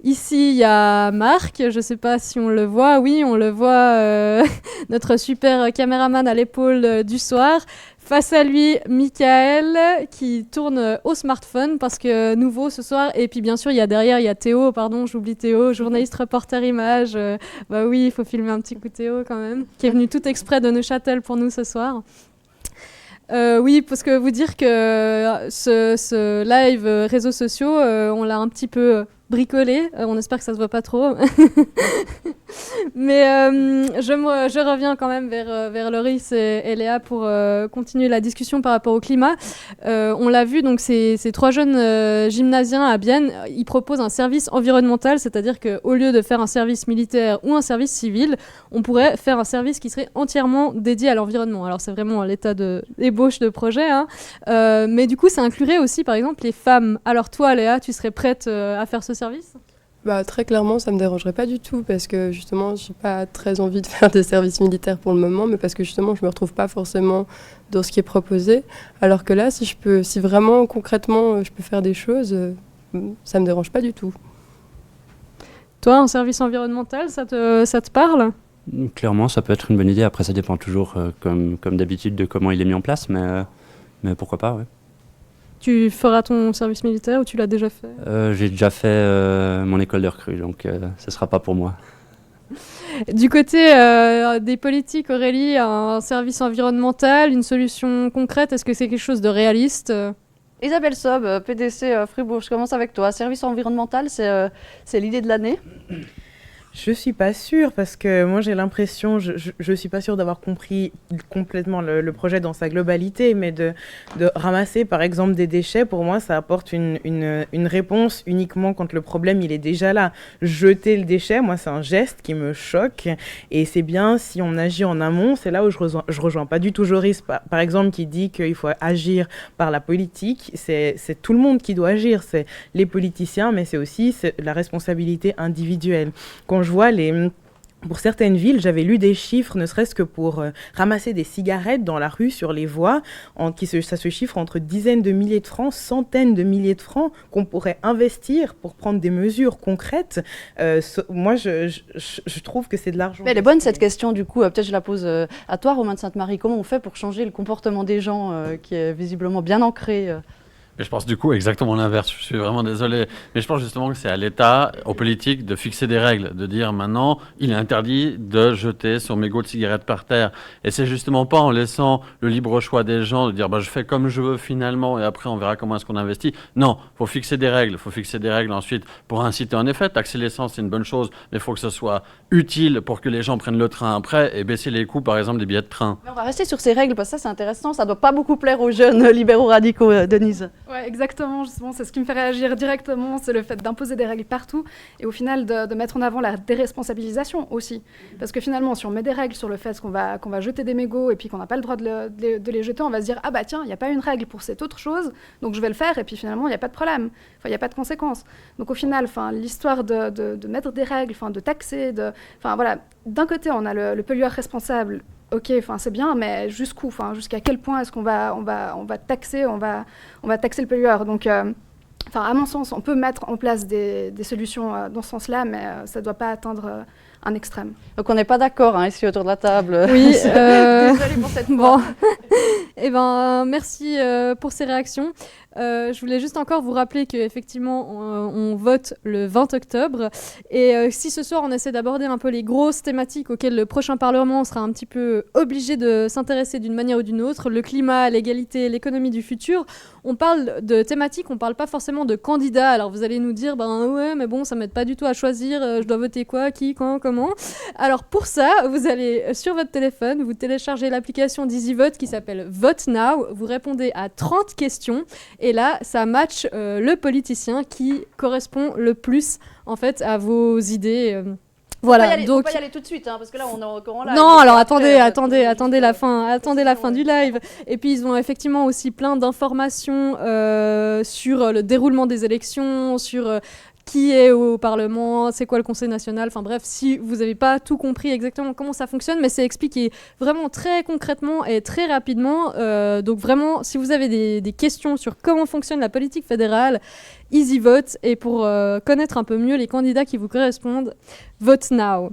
Ici, il y a Marc, je ne sais pas si on le voit. Oui, on le voit, notre super caméraman à l'épaule du soir. Face à lui, Michael, qui tourne au smartphone parce que Nouveau ce soir. Et puis bien sûr, il y a Théo, pardon, j'oublie Théo, journaliste reporter image. Bah oui, il faut filmer un petit coup Théo quand même, qui est venu tout exprès de Neuchâtel pour nous ce soir. Oui, parce que vous dire que ce live réseaux sociaux, on l'a un petit peu bricolé. On espère que ça se voit pas trop. Mais je reviens quand même vers Loris et Léa pour continuer la discussion par rapport au climat. On l'a vu, donc ces 3 jeunes gymnasiens à Bienne, ils proposent un service environnemental, c'est-à-dire qu'au lieu de faire un service militaire ou un service civil, on pourrait faire un service qui serait entièrement dédié à l'environnement. Alors c'est vraiment à l'état d'ébauche de projet, hein. Mais du coup, ça inclurait aussi, par exemple, les femmes. Alors toi, Léa, tu serais prête à faire ce service ? Très clairement, ça me dérangerait pas du tout parce que justement, j'ai pas très envie de faire des services militaires pour le moment, mais parce que justement, je me retrouve pas forcément dans ce qui est proposé. Alors que là, si vraiment concrètement, je peux faire des choses, ça me dérange pas du tout. Toi, un service environnemental, ça te parle ? Clairement, ça peut être une bonne idée. Après, ça dépend toujours, comme d'habitude, de comment il est mis en place, mais pourquoi pas, ouais. Tu feras ton service militaire ou tu l'as déjà fait ? J'ai déjà fait mon école de recrue, donc ce ne sera pas pour moi. Du côté des politiques, Aurélie, un service environnemental, une solution concrète, est-ce que c'est quelque chose de réaliste ? Isabelle Sob, PDC Fribourg, je commence avec toi. Service environnemental, c'est l'idée de l'année ? Je suis pas sûre parce que moi j'ai l'impression, je suis pas sûre d'avoir compris complètement le projet dans sa globalité, mais de ramasser par exemple des déchets, pour moi ça apporte une réponse uniquement quand le problème il est déjà là. Jeter le déchet, moi c'est un geste qui me choque et c'est bien si on agit en amont. C'est là où je rejoins pas du tout Joris par exemple qui dit qu'il faut agir par la politique. C'est tout le monde qui doit agir, c'est les politiciens, mais c'est aussi la responsabilité individuelle. Quand je vois pour certaines villes, j'avais lu des chiffres, ne serait-ce que pour ramasser des cigarettes dans la rue, sur les voies, ça se chiffre entre dizaines de milliers de francs, centaines de milliers de francs qu'on pourrait investir pour prendre des mesures concrètes. Moi, je trouve que c'est de l'argent. Mais elle est bonne cette question, du coup. Peut-être je la pose à toi, Romain de Sainte-Marie. Comment on fait pour changer le comportement des gens qui est visiblement bien ancré Mais je pense du coup exactement l'inverse. Je suis vraiment désolé. Mais je pense justement que c'est à l'État, aux politiques, de fixer des règles, de dire maintenant, il est interdit de jeter son mégot de cigarette par terre. Et c'est justement pas en laissant le libre choix des gens de dire je fais comme je veux finalement et après on verra comment est-ce qu'on investit. Non, faut fixer des règles. Faut fixer des règles ensuite pour inciter en effet. Taxer l'essence, c'est une bonne chose, mais il faut que ce soit utile pour que les gens prennent le train après et baisser les coûts par exemple des billets de train. Mais on va rester sur ces règles parce que ça c'est intéressant. Ça doit pas beaucoup plaire aux jeunes libéraux radicaux, Denise. Ouais, exactement, justement, c'est ce qui me fait réagir directement, c'est le fait d'imposer des règles partout et au final de mettre en avant la déresponsabilisation aussi. Parce que finalement, si on met des règles sur le fait qu'on va jeter des mégots et puis qu'on n'a pas le droit de les jeter, on va se dire, ah bah tiens, il n'y a pas une règle pour cette autre chose, donc je vais le faire et puis finalement, il n'y a pas de problème, il n'y a pas de conséquences. Donc au final, l'histoire de mettre des règles, de taxer, voilà, d'un côté, on a le pollueur responsable. Ok, c'est bien, mais jusqu'où, jusqu'à quel point est-ce qu'on va taxer le pollueur. Donc, à mon sens, on peut mettre en place des solutions dans ce sens-là, mais ça ne doit pas atteindre un extrême. Donc on n'est pas d'accord ici autour de la table. Oui. Désolée pour cette fois. Eh merci pour ces réactions. Je voulais juste encore vous rappeler qu'effectivement, on vote le 20 octobre. Et si ce soir, on essaie d'aborder un peu les grosses thématiques auxquelles le prochain Parlement sera un petit peu obligé de s'intéresser d'une manière ou d'une autre, le climat, l'égalité, l'économie du futur, on parle de thématiques, on parle pas forcément de candidats. Alors vous allez nous dire, ouais, mais bon, ça m'aide pas du tout à choisir, je dois voter quoi, qui, quand, comment. Alors pour ça, vous allez sur votre téléphone, vous téléchargez l'application d'EasyVote qui s'appelle Vote Now, vous répondez à 30 questions. Et là, ça match le politicien qui correspond le plus en fait à vos idées. Voilà. Donc, faut pas y aller tout de suite, parce que là, on est encore en live. Non, alors attendez la fin du live. Et puis ils ont effectivement aussi plein d'informations sur le déroulement des élections, sur qui est au Parlement, c'est quoi le Conseil national, bref, si vous n'avez pas tout compris exactement comment ça fonctionne, mais c'est expliqué vraiment très concrètement et très rapidement. Donc vraiment, si vous avez des questions sur comment fonctionne la politique fédérale, EasyVote, et pour connaître un peu mieux les candidats qui vous correspondent, Vote Now.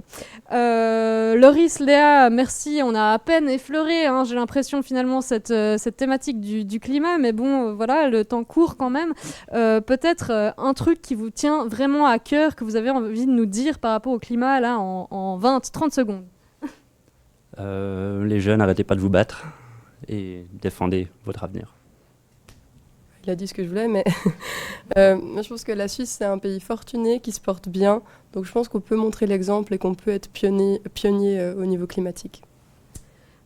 Loris, Léa, merci. On a à peine effleuré, j'ai l'impression finalement cette thématique du climat, mais bon, voilà, le temps court quand même. Peut-être un truc qui vous tient vraiment à cœur, que vous avez envie de nous dire par rapport au climat, là, en 20-30 secondes. Les jeunes, arrêtez pas de vous battre et défendez votre avenir. Il a dit ce que je voulais, mais moi, je pense que la Suisse, c'est un pays fortuné qui se porte bien. Donc je pense qu'on peut montrer l'exemple et qu'on peut être pionnier au niveau climatique.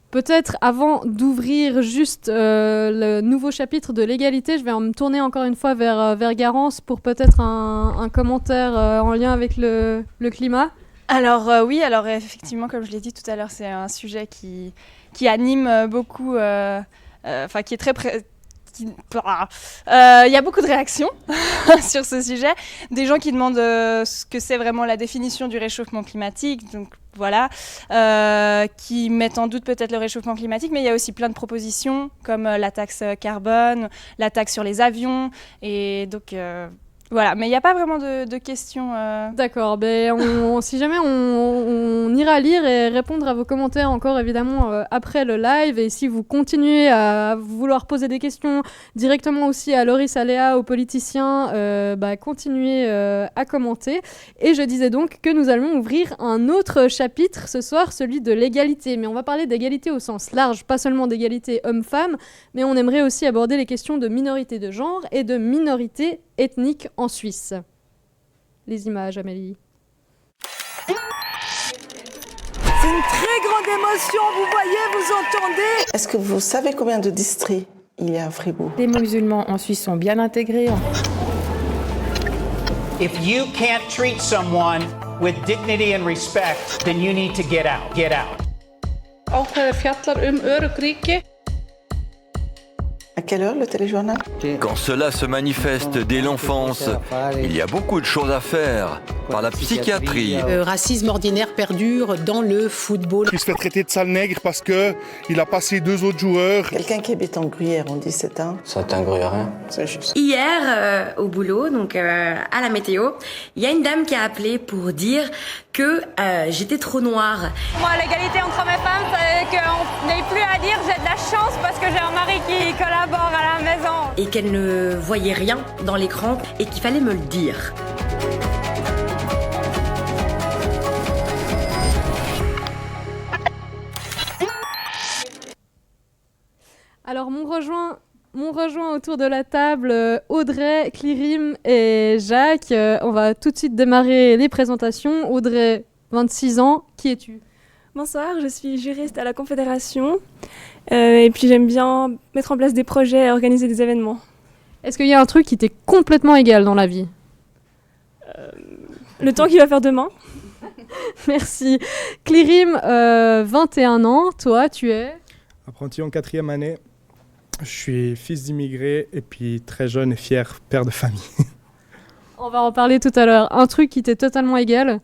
Peut-être avant d'ouvrir juste le nouveau chapitre de l'égalité, je vais me tourner encore une fois vers Garance pour peut-être un commentaire en lien avec le climat. Alors oui, alors effectivement, comme je l'ai dit tout à l'heure, c'est un sujet qui anime beaucoup, qui est très... Il y a beaucoup de réactions sur ce sujet, des gens qui demandent ce que c'est vraiment la définition du réchauffement climatique, donc voilà, qui mettent en doute peut-être le réchauffement climatique, mais il y a aussi plein de propositions comme la taxe carbone, la taxe sur les avions, et donc voilà, mais il n'y a pas vraiment de questions. D'accord, si jamais on ira lire et répondre à vos commentaires encore évidemment après le live, et si vous continuez à vouloir poser des questions directement aussi à Loris, à Léa, aux politiciens, continuez à commenter. Et je disais donc que nous allons ouvrir un autre chapitre ce soir, celui de l'égalité, mais on va parler d'égalité au sens large, pas seulement d'égalité homme-femme, mais on aimerait aussi aborder les questions de minorité de genre et de minorité ethnique en Suisse. Les images, Amélie. C'est une très grande émotion, vous voyez, vous entendez. Est-ce que vous savez combien de districts il y a à Fribourg? Les musulmans en Suisse sont bien intégrés. If you can't treat someone with dignity and respect, then you need to get out. Get out. Ákvæðið fjallar örugg ríki. À quelle heure le téléjournal? Quand cela se manifeste dès l'enfance, il y a beaucoup de choses à faire. par la psychiatrie. Le racisme ordinaire perdure dans le football. Il se fait traiter de sale nègre parce qu'il a passé 2 autres joueurs. Quelqu'un qui habite en Gruyère, on dit c'est un... C'est un gruyérien. C'est juste. Hier, au boulot, donc à la météo, il y a une dame qui a appelé pour dire que j'étais trop noire. Moi, l'égalité entre hommes et femmes, c'est qu'on n'ait plus à dire j'ai de la chance parce que j'ai un mari qui collabore à la maison. Et qu'elle ne voyait rien dans l'écran et qu'il fallait me le dire. Alors, m'ont rejoint autour de la table Audrey, Clyrim et Jacques. On va tout de suite démarrer les présentations. Audrey, 26 ans, qui es-tu ? Bonsoir, je suis juriste à la Confédération et puis j'aime bien mettre en place des projets et organiser des événements. Est-ce qu'il y a un truc qui t'est complètement égal dans la vie ? Le temps qu'il va faire demain. Merci. Clyrim, 21 ans, toi, tu es ? Apprenti en 4e année. Je suis fils d'immigrés et puis très jeune et fier père de famille. On va en parler tout à l'heure. Un truc qui t'est totalement égal ?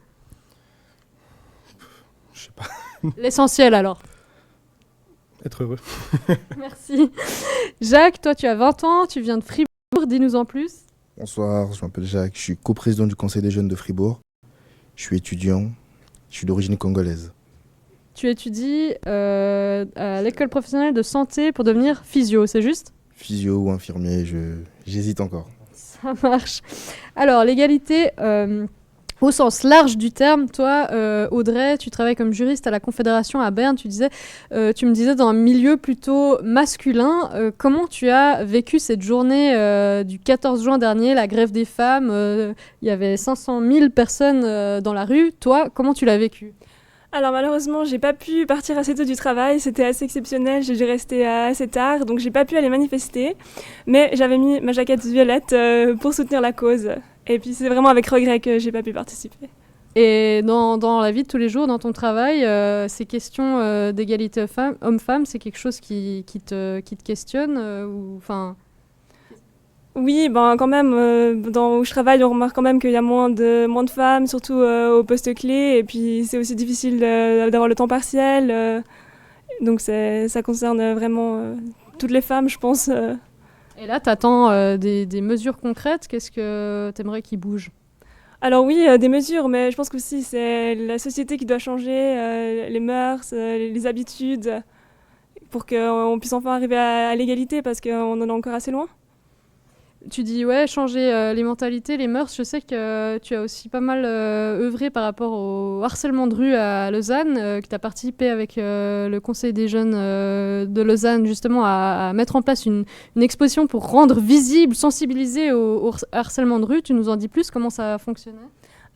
Je sais pas. L'essentiel alors. Être heureux. Merci. Jacques, toi tu as 20 ans, tu viens de Fribourg, dis-nous en plus. Bonsoir, je m'appelle Jacques, je suis coprésident du Conseil des jeunes de Fribourg. Je suis étudiant, je suis d'origine congolaise. Tu étudies à l'école professionnelle de santé pour devenir physio, c'est juste ? Physio ou infirmier, j'hésite encore. Ça marche. Alors, l'égalité au sens large du terme, toi, Audrey, tu travailles comme juriste à la Confédération à Berne, tu me disais dans un milieu plutôt masculin. Comment tu as vécu cette journée du 14 juin dernier, la grève des femmes il y avait 500 000 personnes dans la rue. Toi, comment tu l'as vécu ? Alors malheureusement, j'ai pas pu partir assez tôt du travail, c'était assez exceptionnel, j'ai dû rester assez tard, donc j'ai pas pu aller manifester, mais j'avais mis ma jaquette violette pour soutenir la cause. Et puis c'est vraiment avec regret que j'ai pas pu participer. Et dans la vie de tous les jours, dans ton travail, ces questions d'égalité homme-femme, c'est quelque chose qui te questionne ou, enfin... Oui, ben quand même, où je travaille, on remarque quand même qu'il y a moins de femmes, surtout au poste clé, et puis c'est aussi difficile d'avoir le temps partiel, donc ça concerne vraiment toutes les femmes, je pense. Et là, tu attends des mesures concrètes, qu'est-ce que tu aimerais qu'ils bougent ? Alors oui, des mesures, mais je pense qu'aussi c'est la société qui doit changer, les mœurs, les habitudes, pour qu'on puisse enfin arriver à l'égalité, parce qu'on en est encore assez loin. Tu dis, ouais, changer les mentalités, les mœurs. Je sais que tu as aussi pas mal œuvré par rapport au harcèlement de rue à Lausanne, que tu as participé avec le Conseil des jeunes de Lausanne, justement, à mettre en place une exposition pour rendre visible, sensibiliser au harcèlement de rue. Tu nous en dis plus, comment ça fonctionnait ?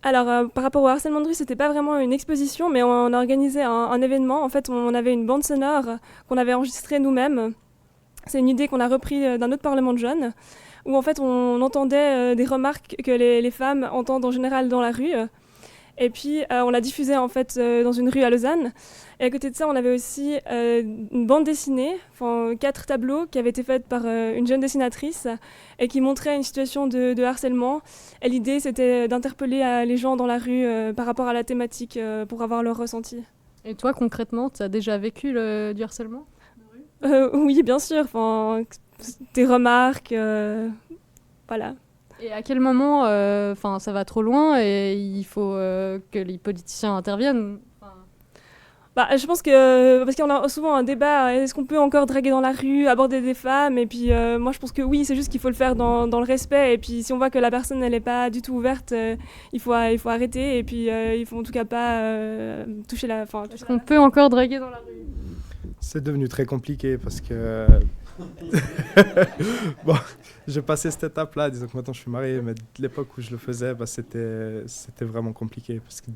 Alors, par rapport au harcèlement de rue, c'était pas vraiment une exposition, mais on a organisé un événement. En fait, on avait une bande sonore qu'on avait enregistrée nous-mêmes. C'est une idée qu'on a reprise d'un autre parlement de jeunes, où en fait on entendait des remarques que les femmes entendent en général dans la rue. Et puis on l'a diffusée en fait dans une rue à Lausanne. Et à côté de ça, on avait aussi une bande dessinée, 4 tableaux qui avaient été faits par une jeune dessinatrice et qui montraient une situation de harcèlement. Et l'idée, c'était d'interpeller les gens dans la rue par rapport à la thématique pour avoir leur ressenti. Et toi, concrètement, tu as déjà vécu du harcèlement ? Oui, bien sûr. Des remarques, voilà. Et à quel moment ça va trop loin et il faut que les politiciens interviennent ? Je pense que, parce qu'on a souvent un débat, est-ce qu'on peut encore draguer dans la rue, aborder des femmes ? Et puis moi je pense que oui, c'est juste qu'il faut le faire dans le respect. Et puis si on voit que la personne elle n'est pas du tout ouverte, il faut arrêter. Et puis il faut en tout cas pas toucher la... Est-ce qu'on peut encore draguer dans la rue ? C'est devenu très compliqué parce que... Bon, j'ai passé cette étape-là, disons que maintenant je suis marié, mais de l'époque où je le faisais, c'était vraiment compliqué parce que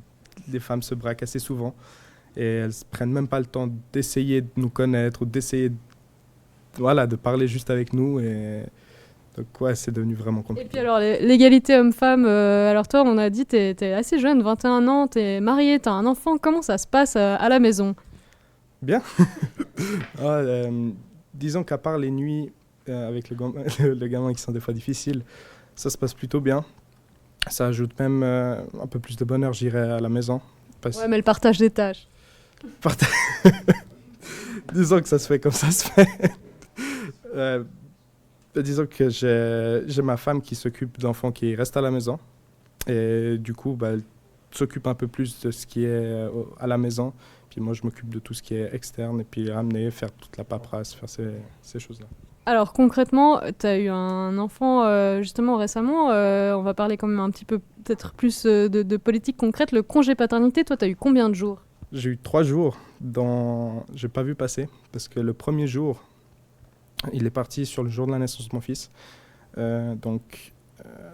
les femmes se braquent assez souvent et elles ne prennent même pas le temps d'essayer de nous connaître ou d'essayer de parler juste avec nous. Et donc ouais, c'est devenu vraiment compliqué. Et puis alors, l'égalité homme-femme, alors toi, on a dit, t'es assez jeune, 21 ans, t'es marié, t'as un enfant, comment ça se passe à la maison ? Bien. Disons qu'à part les nuits avec le gamin qui sont des fois difficiles, ça se passe plutôt bien. Ça ajoute même un peu plus de bonheur, j'irai à la maison. Ouais, mais le partage des tâches. Disons que ça se fait comme ça se fait. Disons que j'ai ma femme qui s'occupe d'enfants qui restent à la maison. Et du coup, elle s'occupe un peu plus de ce qui est à la maison. Puis moi, je m'occupe de tout ce qui est externe. Et puis ramener, faire toute la paperasse, faire ces choses-là. Alors concrètement, tu as eu un enfant justement récemment. On va parler quand même un petit peu, peut-être plus de politique concrète. Le congé paternité, toi, tu as eu combien de jours ? J'ai eu 3 jours j'ai pas vu passer. Parce que le premier jour, il est parti sur le jour de la naissance de mon fils. Donc,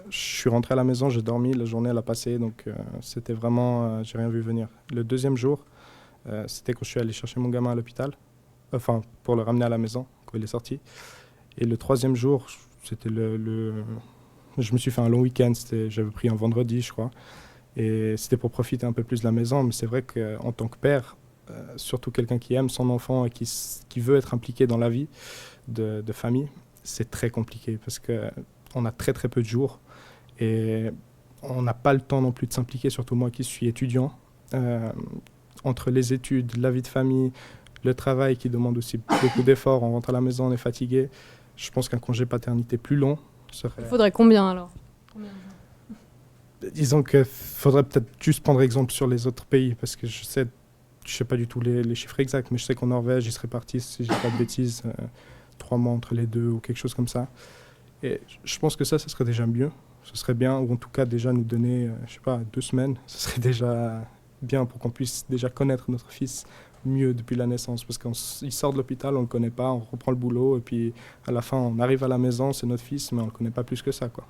je suis rentré à la maison, j'ai dormi, la journée elle a passé. Donc, c'était vraiment, j'ai rien vu venir. Le deuxième jour, c'était quand je suis allé chercher mon gamin à l'hôpital. Enfin, pour le ramener à la maison, quand il est sorti. Et le troisième jour, c'était je me suis fait un long week-end. J'avais pris un vendredi, je crois. Et c'était pour profiter un peu plus de la maison. Mais c'est vrai qu'en tant que père, surtout quelqu'un qui aime son enfant et qui veut être impliqué dans la vie de famille, c'est très compliqué parce qu'on a très très peu de jours et on n'a pas le temps non plus de s'impliquer, surtout moi qui suis étudiant. Entre les études, la vie de famille, le travail qui demande aussi beaucoup d'efforts, on rentre à la maison, on est fatigué. Je pense qu'un congé paternité plus long serait... Il faudrait combien alors ? Disons qu'il faudrait peut-être juste prendre exemple sur les autres pays parce que je sais pas du tout les chiffres exacts, mais je sais qu'en Norvège, il serait parti, si je dis pas de bêtises, 3 mois entre les deux ou quelque chose comme ça. Et je pense que ça serait déjà mieux. Ce serait bien, ou en tout cas déjà nous donner, 2 semaines. Ce serait déjà bien pour qu'on puisse déjà connaître notre fils mieux depuis la naissance. Parce qu'il sort de l'hôpital, on ne le connaît pas, on reprend le boulot, et puis à la fin, on arrive à la maison, c'est notre fils, mais on ne le connaît pas plus que ça, quoi.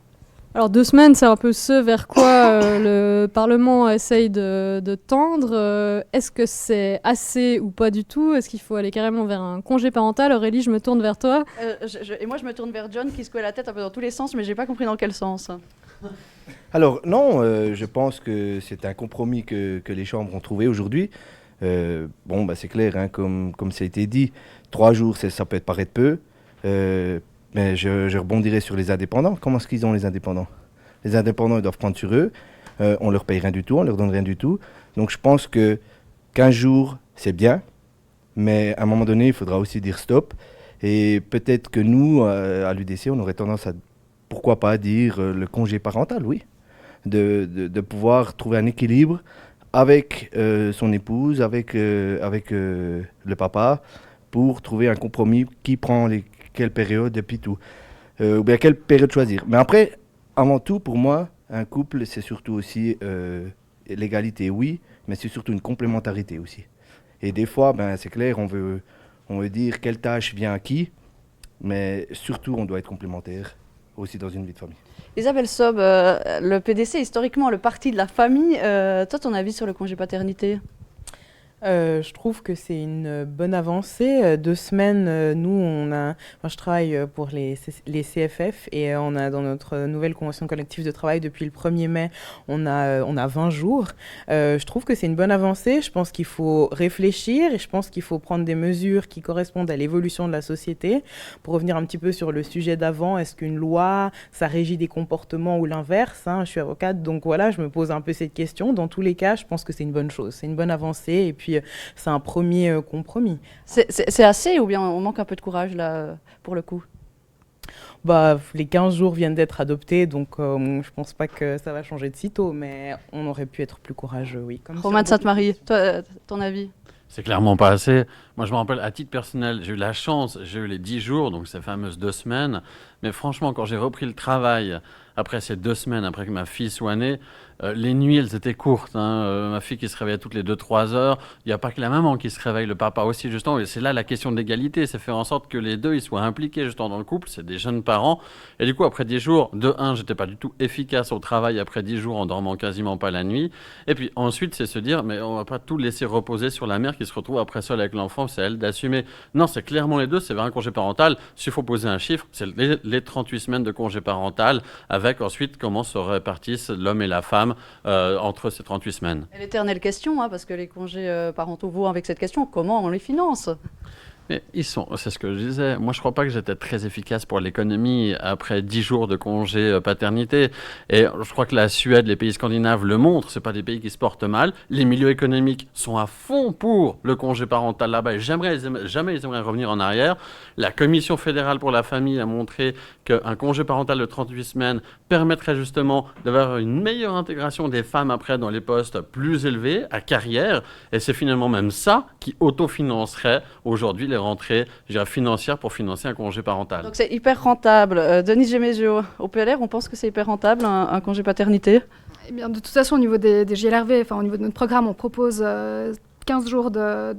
Alors 2 semaines, c'est un peu ce vers quoi le Parlement essaye de tendre. Est-ce que c'est assez ou pas du tout ? Est-ce qu'il faut aller carrément vers un congé parental ? Aurélie, je me tourne vers toi. Et moi, je me tourne vers John qui secouait la tête un peu dans tous les sens, mais j'ai pas compris dans quel sens. Alors non, je pense que c'est un compromis que les chambres ont trouvé aujourd'hui. C'est clair, hein, comme ça a été dit, 3 jours, ça peut paraître peu. Mais je rebondirai sur les indépendants. Comment est-ce qu'ils ont les indépendants ? Les indépendants, ils doivent prendre sur eux. On leur paye rien du tout, on leur donne rien du tout. Donc je pense que 15 jours, c'est bien. Mais à un moment donné, il faudra aussi dire stop. Et peut-être que nous, à l'UDC, on aurait tendance à, pourquoi pas, dire le congé parental, oui. De pouvoir trouver un équilibre avec son épouse, avec le papa, pour trouver un compromis qui prend quelle période et puis tout. Ou bien quelle période choisir. Mais après, avant tout, pour moi, un couple, c'est surtout aussi l'égalité, oui, mais c'est surtout une complémentarité aussi. Et des fois, c'est clair, on veut dire quelle tâche vient à qui, mais surtout, on doit être complémentaire aussi dans une vie de famille. Isabelle Sob, le PDC, historiquement, le parti de la famille. Toi, ton avis sur le congé paternité ? Je trouve que c'est une bonne avancée. 2 semaines, nous, je travaille pour les CFF et on a dans notre nouvelle convention collective de travail depuis le 1er mai, on a 20 jours. Je trouve que c'est une bonne avancée. Je pense qu'il faut réfléchir et je pense qu'il faut prendre des mesures qui correspondent à l'évolution de la société. Pour revenir un petit peu sur le sujet d'avant, est-ce qu'une loi, ça régit des comportements ou l'inverse, hein ? Je suis avocate, donc voilà, je me pose un peu cette question. Dans tous les cas, je pense que c'est une bonne chose, c'est une bonne avancée et puis c'est un premier compromis. C'est assez ou bien on manque un peu de courage là pour le coup ? Les 15 jours viennent d'être adoptés, donc je pense pas que ça va changer de sitôt, mais on aurait pu être plus courageux, oui. Romain de Sainte-Marie, toi, ton avis ? C'est clairement pas assez. Moi, je me rappelle, à titre personnel, j'ai eu la chance, j'ai eu les 10 jours, donc ces fameuses 2 semaines. Mais franchement, quand j'ai repris le travail, après ces 2 semaines, après que ma fille soit née, les nuits, elles étaient courtes. Ma fille qui se réveillait toutes les 2-3 heures. Il n'y a pas que la maman qui se réveille, le papa aussi, justement. Et c'est là la question de l'égalité. C'est faire en sorte que les deux, ils soient impliqués, justement, dans le couple. C'est des jeunes parents. Et du coup, après 10 jours, j'étais pas du tout efficace au travail après 10 jours en dormant quasiment pas la nuit. Et puis ensuite, c'est se dire, mais on va pas tout laisser reposer sur la mère qui se retrouve après seule avec l'enfant. C'est à elle d'assumer. Non, c'est clairement les deux. C'est vers un congé parental. S'il faut poser un chiffre, c'est les 38 semaines de congé parental avec ensuite comment se répartissent l'homme et la femme entre ces 38 semaines. Et l'éternelle question, parce que les congés parentaux vont avec cette question, comment on les finance ? Mais c'est ce que je disais. Moi, je crois pas que j'étais très efficace pour l'économie après 10 jours de congé paternité. Et je crois que la Suède, les pays scandinaves le montrent. C'est pas des pays qui se portent mal. Les milieux économiques sont à fond pour le congé parental là-bas. Et jamais ils aimeraient revenir en arrière. La Commission fédérale pour la famille a montré qu'un congé parental de 38 semaines permettrait justement d'avoir une meilleure intégration des femmes après dans les postes plus élevés, à carrière. Et c'est finalement même ça qui autofinancerait aujourd'hui les rentrées financières pour financer un congé parental. Donc c'est hyper rentable. Denis Gemesio, au PLR, on pense que c'est hyper rentable un congé paternité? Eh bien, de toute façon, au niveau des GLRV, au niveau de notre programme, on propose 15 jours de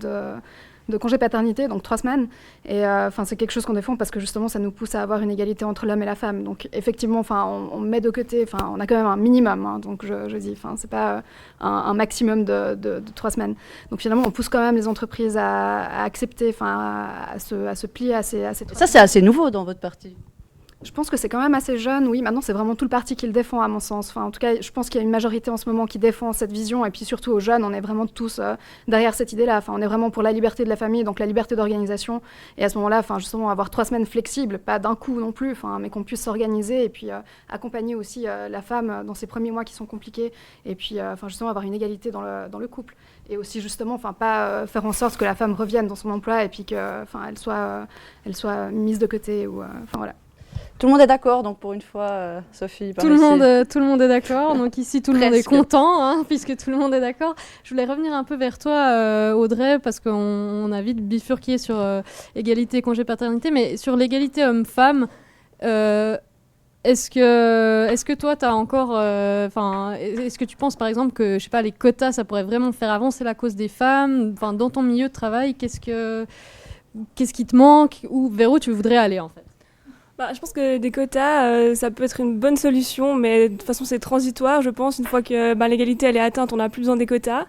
congé paternité, donc 3 semaines. Et c'est quelque chose qu'on défend parce que justement, ça nous pousse à avoir une égalité entre l'homme et la femme. Donc effectivement, on met de côté, on a quand même un minimum. Hein, donc je dis, c'est pas un maximum de 3 semaines. Donc finalement, on pousse quand même les entreprises à accepter, à se plier à ces 3 semaines. Ça, c'est assez nouveau dans votre parti. Je pense que c'est quand même assez jeune, oui. Maintenant, c'est vraiment tout le parti qui le défend, à mon sens. En tout cas, je pense qu'il y a une majorité en ce moment qui défend cette vision. Et puis surtout aux jeunes, on est vraiment tous derrière cette idée-là. On est vraiment pour la liberté de la famille, donc la liberté d'organisation. Et à ce moment-là, justement, avoir 3 semaines flexibles, pas d'un coup non plus, mais qu'on puisse s'organiser et puis accompagner aussi la femme dans ses premiers mois qui sont compliqués. Et puis, justement, avoir une égalité dans le couple. Et aussi, justement, pas faire en sorte que la femme revienne dans son emploi et puis qu'elle soit mise de côté. Voilà. Tout le monde est d'accord, donc pour une fois, Sophie. Tout le monde est d'accord, donc ici tout le monde est content, hein, puisque tout le monde est d'accord. Je voulais revenir un peu vers toi, Audrey, parce qu'on a vite bifurqué sur égalité congé paternité, mais sur l'égalité homme-femme, est-ce que toi, tu as encore... est-ce que tu penses, par exemple, que, je sais pas, les quotas, ça pourrait vraiment faire avancer la cause des femmes? Dans ton milieu de travail, qu'est-ce qui te manque ou vers où tu voudrais aller, en fait? Je pense que des quotas, ça peut être une bonne solution, mais de toute façon, c'est transitoire, je pense. Une fois que l'égalité elle est atteinte, on n'a plus besoin des quotas.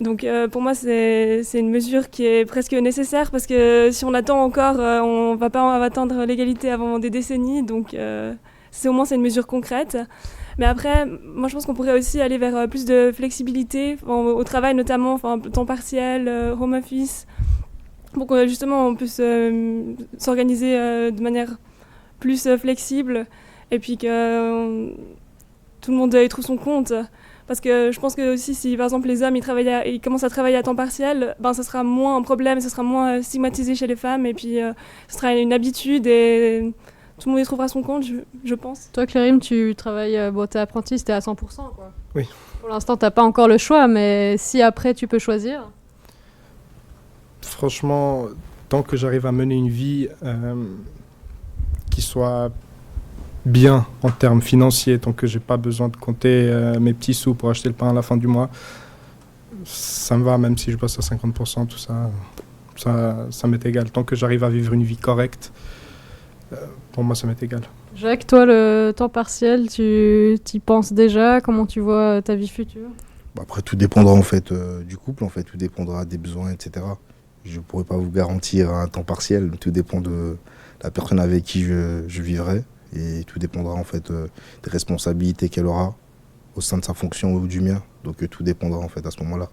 Donc pour moi, c'est une mesure qui est presque nécessaire, parce que si on attend encore, on ne va pas atteindre l'égalité avant des décennies. Donc au moins, c'est une mesure concrète. Mais après, moi, je pense qu'on pourrait aussi aller vers plus de flexibilité, au travail notamment, temps partiel, home office, pour que justement, on puisse s'organiser de manière plus flexible, et puis que tout le monde y trouve son compte. Parce que je pense que aussi, si par exemple les hommes ils commencent à travailler à temps partiel, ça sera moins un problème, ça sera moins stigmatisé chez les femmes, et puis ce sera une habitude et tout le monde y trouvera son compte, je pense. Toi, Clérim, tu travailles, t'es apprenti, t'es à 100%, quoi. Oui. Pour l'instant, t'as pas encore le choix, mais si après tu peux choisir. Franchement, tant que j'arrive à mener une vie qui soit bien en termes financiers, tant que j'ai pas besoin de compter mes petits sous pour acheter le pain à la fin du mois, ça me va, même si je bosse à 50%, tout ça m'est égal. Tant que j'arrive à vivre une vie correcte, pour moi, ça m'est égal. Jacques, toi, le temps partiel, tu y penses déjà? Comment tu vois ta vie future? Après, tout dépendra en fait du couple, en fait, tout dépendra des besoins, etc. Je ne pourrais pas vous garantir un temps partiel, tout dépend de la personne avec qui je vivrai, et tout dépendra en fait des responsabilités qu'elle aura au sein de sa fonction ou du mien. Donc tout dépendra en fait à ce moment-là.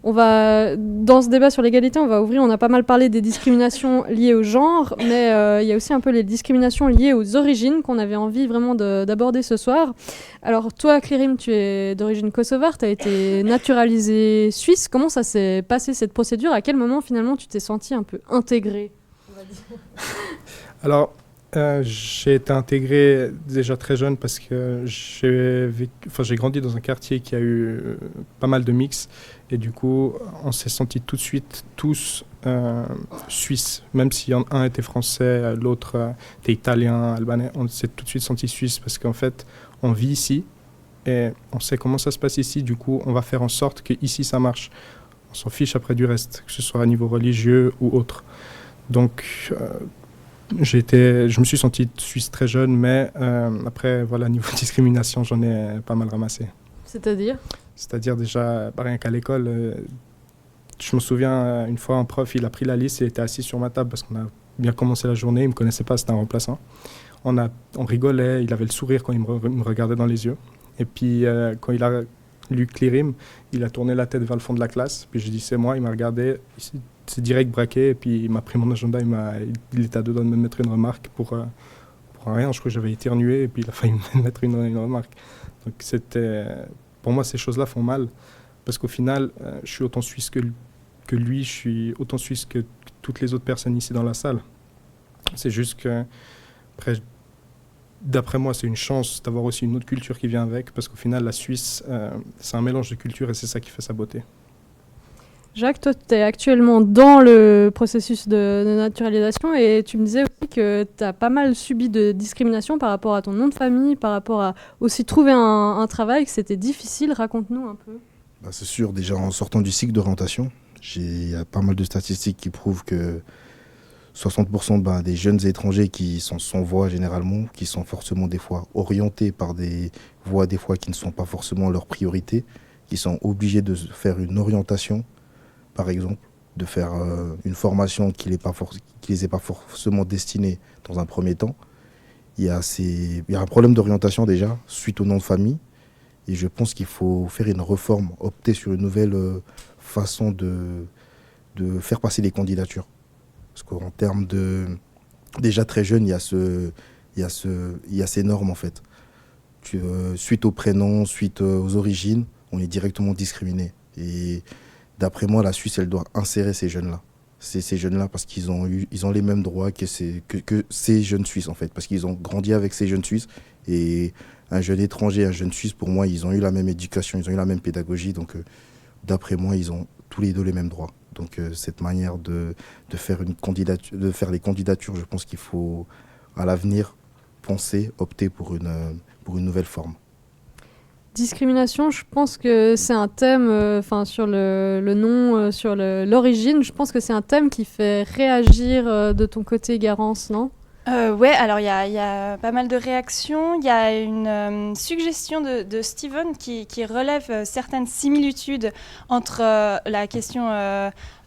Dans ce débat sur l'égalité, on a pas mal parlé des discriminations liées au genre, mais il y a aussi un peu les discriminations liées aux origines qu'on avait envie vraiment d'aborder ce soir. Alors toi, Clérim, tu es d'origine kosovare, tu as été naturalisée suisse. Comment ça s'est passé cette procédure? À quel moment finalement tu t'es sentie un peu intégrée, on va dire? Alors, j'ai été intégré déjà très jeune parce que j'ai grandi dans un quartier qui a eu pas mal de mix, et du coup on s'est sentis tout de suite tous suisses, même si un était français, l'autre était italien, albanais, on s'est tout de suite sentis suisses parce qu'en fait on vit ici et on sait comment ça se passe ici, du coup on va faire en sorte que ici ça marche. On s'en fiche après du reste, que ce soit à niveau religieux ou autre. Donc je me suis senti suisse très jeune, mais après, voilà, niveau discrimination, j'en ai pas mal ramassé. C'est-à-dire déjà, rien qu'à l'école, je me souviens, une fois, un prof, il a pris la liste et il était assis sur ma table parce qu'on a bien commencé la journée, il ne me connaissait pas, c'était un remplaçant. On rigolait, il avait le sourire quand il me regardait dans les yeux. Et puis, quand il a lu Clérim, il a tourné la tête vers le fond de la classe, puis j'ai dit c'est moi, il m'a regardé, s'est direct braqué, et puis il m'a pris mon agenda, il était à deux doigts de me mettre une remarque pour rien. Je crois que j'avais éternué, et puis il a failli me mettre une remarque. Donc pour moi, ces choses-là font mal, parce qu'au final, je suis autant suisse que lui, je suis autant suisse que toutes les autres personnes ici dans la salle. C'est juste que, après, d'après moi, c'est une chance d'avoir aussi une autre culture qui vient avec, parce qu'au final, la Suisse, c'est un mélange de cultures et c'est ça qui fait sa beauté. Jacques, toi, tu es actuellement dans le processus de naturalisation et tu me disais aussi que tu as pas mal subi de discrimination par rapport à ton nom de famille, par rapport à aussi trouver un travail, que c'était difficile. Raconte-nous un peu. C'est sûr, déjà en sortant du cycle d'orientation, il y a pas mal de statistiques qui prouvent que 60% des jeunes étrangers qui sont sans voix généralement, qui sont forcément des fois orientés par des voies des fois qui ne sont pas forcément leur priorité, qui sont obligés de faire une orientation, par exemple, de faire une formation qui ne les est pas forcément destinée dans un premier temps. Il y a un problème d'orientation déjà, suite au nom de famille, et je pense qu'il faut faire une réforme, opter sur une nouvelle façon de faire passer les candidatures. Parce qu'en termes de... Déjà très jeune, il y a ces normes en fait. Suite au prénom, suite aux origines, on est directement discriminé. Et d'après moi, la Suisse, elle doit insérer ces jeunes-là. Ces jeunes-là parce qu'ils ont les mêmes droits que ces jeunes Suisses en fait. Parce qu'ils ont grandi avec ces jeunes Suisses. Et un jeune étranger, un jeune Suisse, pour moi, ils ont eu la même éducation, ils ont eu la même pédagogie. Donc d'après moi, ils ont tous les deux les mêmes droits. Donc cette manière de faire les candidatures, je pense qu'il faut à l'avenir opter pour une nouvelle forme. Discrimination, je pense que c'est un thème, sur le nom, sur l'origine, je pense que c'est un thème qui fait réagir de ton côté, Garance, non ? Ouais, alors il y a pas mal de réactions. Il y a une suggestion de Steven qui relève certaines similitudes entre la question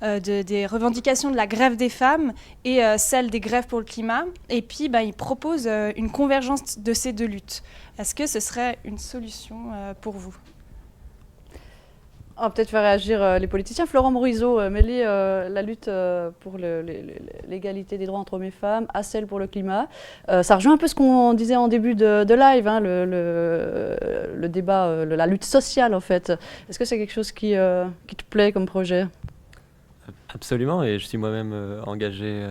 des revendications de la grève des femmes et celle des grèves pour le climat. Et puis, il propose une convergence de ces deux luttes. Est-ce que ce serait une solution pour vous ? On va peut-être faire réagir les politiciens. Florent Morizot, mêler la lutte pour l'égalité des droits entre hommes et femmes à celle pour le climat. Ça rejoint un peu ce qu'on disait en début de live, hein, le débat, la lutte sociale en fait. Est-ce que c'est quelque chose qui te plaît comme projet ? Absolument, et je suis moi-même engagé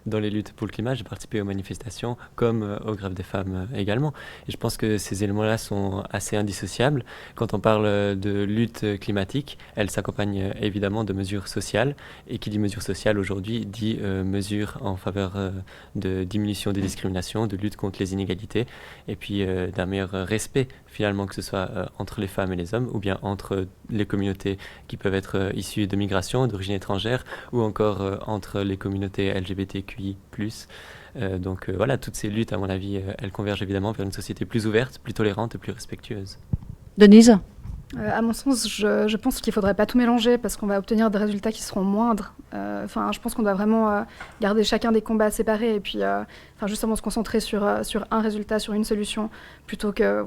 dans les luttes pour le climat. J'ai participé aux manifestations comme aux grèves des femmes également. Et je pense que ces éléments-là sont assez indissociables. Quand on parle de lutte climatique, elle s'accompagne évidemment de mesures sociales. Et qui dit mesures sociales aujourd'hui dit mesures en faveur de diminution des discriminations, de lutte contre les inégalités et puis d'un meilleur respect finalement, que ce soit entre les femmes et les hommes ou bien entre les communautés qui peuvent être issues de migration, d'origine étrangère ou encore entre les communautés LGBTQI+. Donc voilà, toutes ces luttes, à mon avis, elles convergent évidemment vers une société plus ouverte, plus tolérante et plus respectueuse. Denise ? À mon sens, je pense qu'il ne faudrait pas tout mélanger parce qu'on va obtenir des résultats qui seront moindres. Je pense qu'on doit vraiment garder chacun des combats séparés et puis justement se concentrer sur un résultat, sur une solution, plutôt que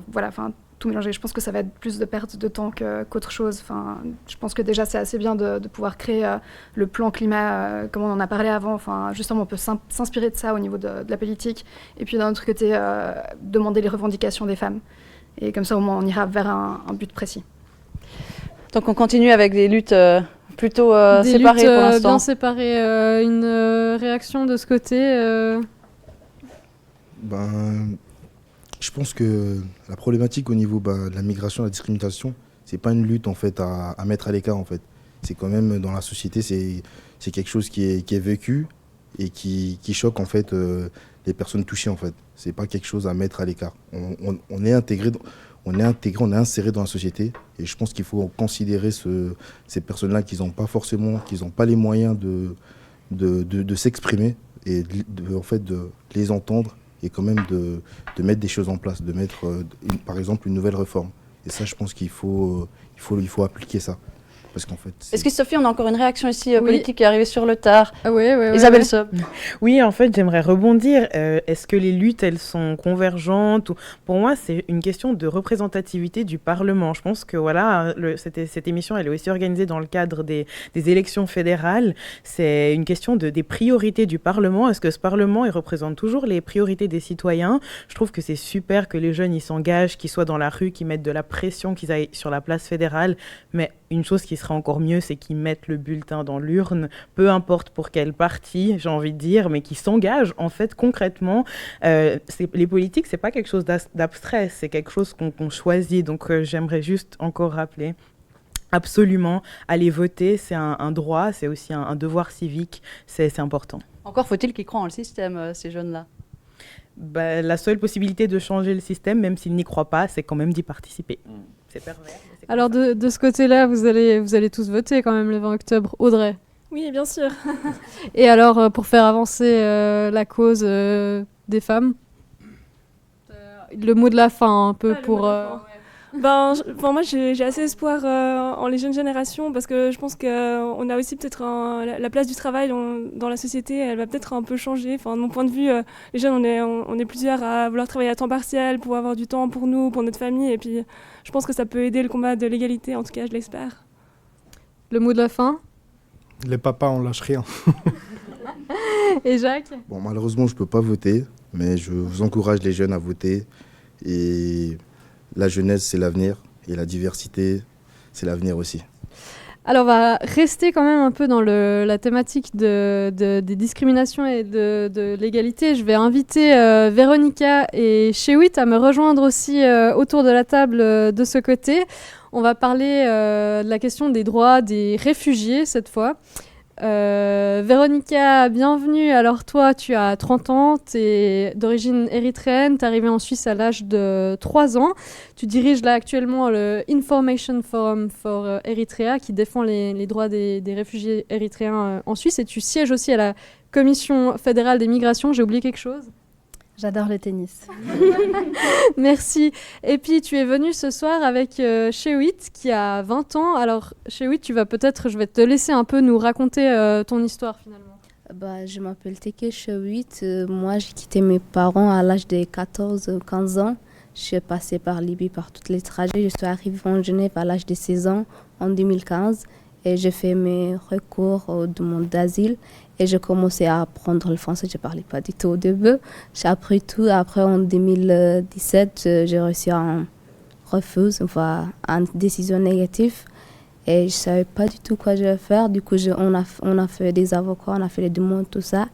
tout mélanger. Je pense que ça va être plus de perte de temps qu'autre chose. Je pense que déjà c'est assez bien de pouvoir créer le plan climat comme on en a parlé avant. Justement, on peut s'inspirer de ça au niveau de la politique et puis d'un autre côté, demander les revendications des femmes. Et comme ça, au moins, on ira vers un but précis. Donc, on continue avec des luttes plutôt séparées pour l'instant. Bien séparées. Une réaction de ce côté Je pense que la problématique au niveau de la migration et de la discrimination, c'est pas une lutte en fait à mettre à l'écart en fait. C'est quand même dans la société, c'est quelque chose qui est vécu et qui choque en fait les personnes touchées en fait. C'est pas quelque chose à mettre à l'écart. On est intégré, on est inséré dans la société et je pense qu'il faut considérer ces personnes-là qui n'ont pas les moyens de s'exprimer et de les entendre et quand même de mettre des choses en place, de mettre par exemple une nouvelle réforme. Et ça, je pense qu'il faut appliquer ça. Parce qu'en fait, Est-ce que Sophie, on a encore une réaction ici Oui. politique qui est arrivée sur le tard? Oui. Isabelle Sob. Oui, en fait, j'aimerais rebondir. Est-ce que les luttes, elles sont convergentes ou... Pour moi, c'est une question de représentativité du Parlement. Je pense que voilà, cette émission, elle est aussi organisée dans le cadre des élections fédérales. C'est une question des priorités du Parlement. Est-ce que ce Parlement, il représente toujours les priorités des citoyens? Je trouve que c'est super que les jeunes, ils s'engagent, qu'ils soient dans la rue, qu'ils mettent de la pression, qu'ils aillent sur la place fédérale. Mais une chose qui serait encore mieux, c'est qu'ils mettent le bulletin dans l'urne, peu importe pour quel parti, j'ai envie de dire, mais qu'ils s'engagent en fait concrètement. Les politiques, c'est pas quelque chose d'abstrait, c'est quelque chose qu'on choisit. Donc j'aimerais juste encore rappeler, absolument, aller voter, c'est un droit, c'est aussi un devoir civique, c'est important. Encore faut-il qu'ils croient en le système, ces jeunes-là. La seule possibilité de changer le système, même s'ils n'y croient pas, c'est quand même d'y participer. C'est pervers. Alors de ce côté-là, vous allez tous voter quand même le 20 octobre. Audrey? Oui, bien sûr. Et alors, pour faire avancer la cause des femmes, le mot de la fin un peu pour... Moi, j'ai assez espoir en les jeunes générations parce que je pense qu'on a aussi peut-être la place du travail dans la société, elle va peut-être un peu changer. Enfin, de mon point de vue, les jeunes, on est plusieurs à vouloir travailler à temps partiel pour avoir du temps pour nous, pour notre famille. Et puis, je pense que ça peut aider le combat de l'égalité, en tout cas, je l'espère. Le mot de la fin? Les papas, on lâche rien. Et Jacques? Bon, malheureusement, je ne peux pas voter, mais je vous encourage les jeunes à voter. Et la jeunesse, c'est l'avenir. Et la diversité, c'est l'avenir aussi. Alors, on va rester quand même un peu dans la thématique des discriminations et de l'égalité. Je vais inviter Véronica et Shewit à me rejoindre aussi autour de la table de ce côté. On va parler de la question des droits des réfugiés cette fois. Véronica, bienvenue. Alors toi, tu as 30 ans, tu es d'origine érythréenne, tu es arrivée en Suisse à l'âge de 3 ans. Tu diriges là actuellement le Information Forum for Eritrea qui défend les droits des réfugiés érythréens en Suisse et tu sièges aussi à la Commission fédérale des migrations. J'ai oublié quelque chose ? J'adore le tennis. Merci. Et puis, tu es venue ce soir avec Shewit, qui a 20 ans. Alors, Shewit, je vais te laisser un peu nous raconter ton histoire, finalement. Je m'appelle Teke Shewit. Moi, j'ai quitté mes parents à l'âge de 14-15 ans. Je suis passée par Libye, par tous les trajets. Je suis arrivée en Genève à l'âge de 16 ans, en 2015. Et j'ai fait mes recours aux demandes d'asile. Et j'ai commencé à apprendre le français. Je ne parlais pas du tout au début. J'ai appris tout. Après, en 2017, j'ai reçu un refus, une décision négative. Et je ne savais pas du tout quoi je vais faire. Du coup, on a fait des avocats, on a fait les demandes, tout ça.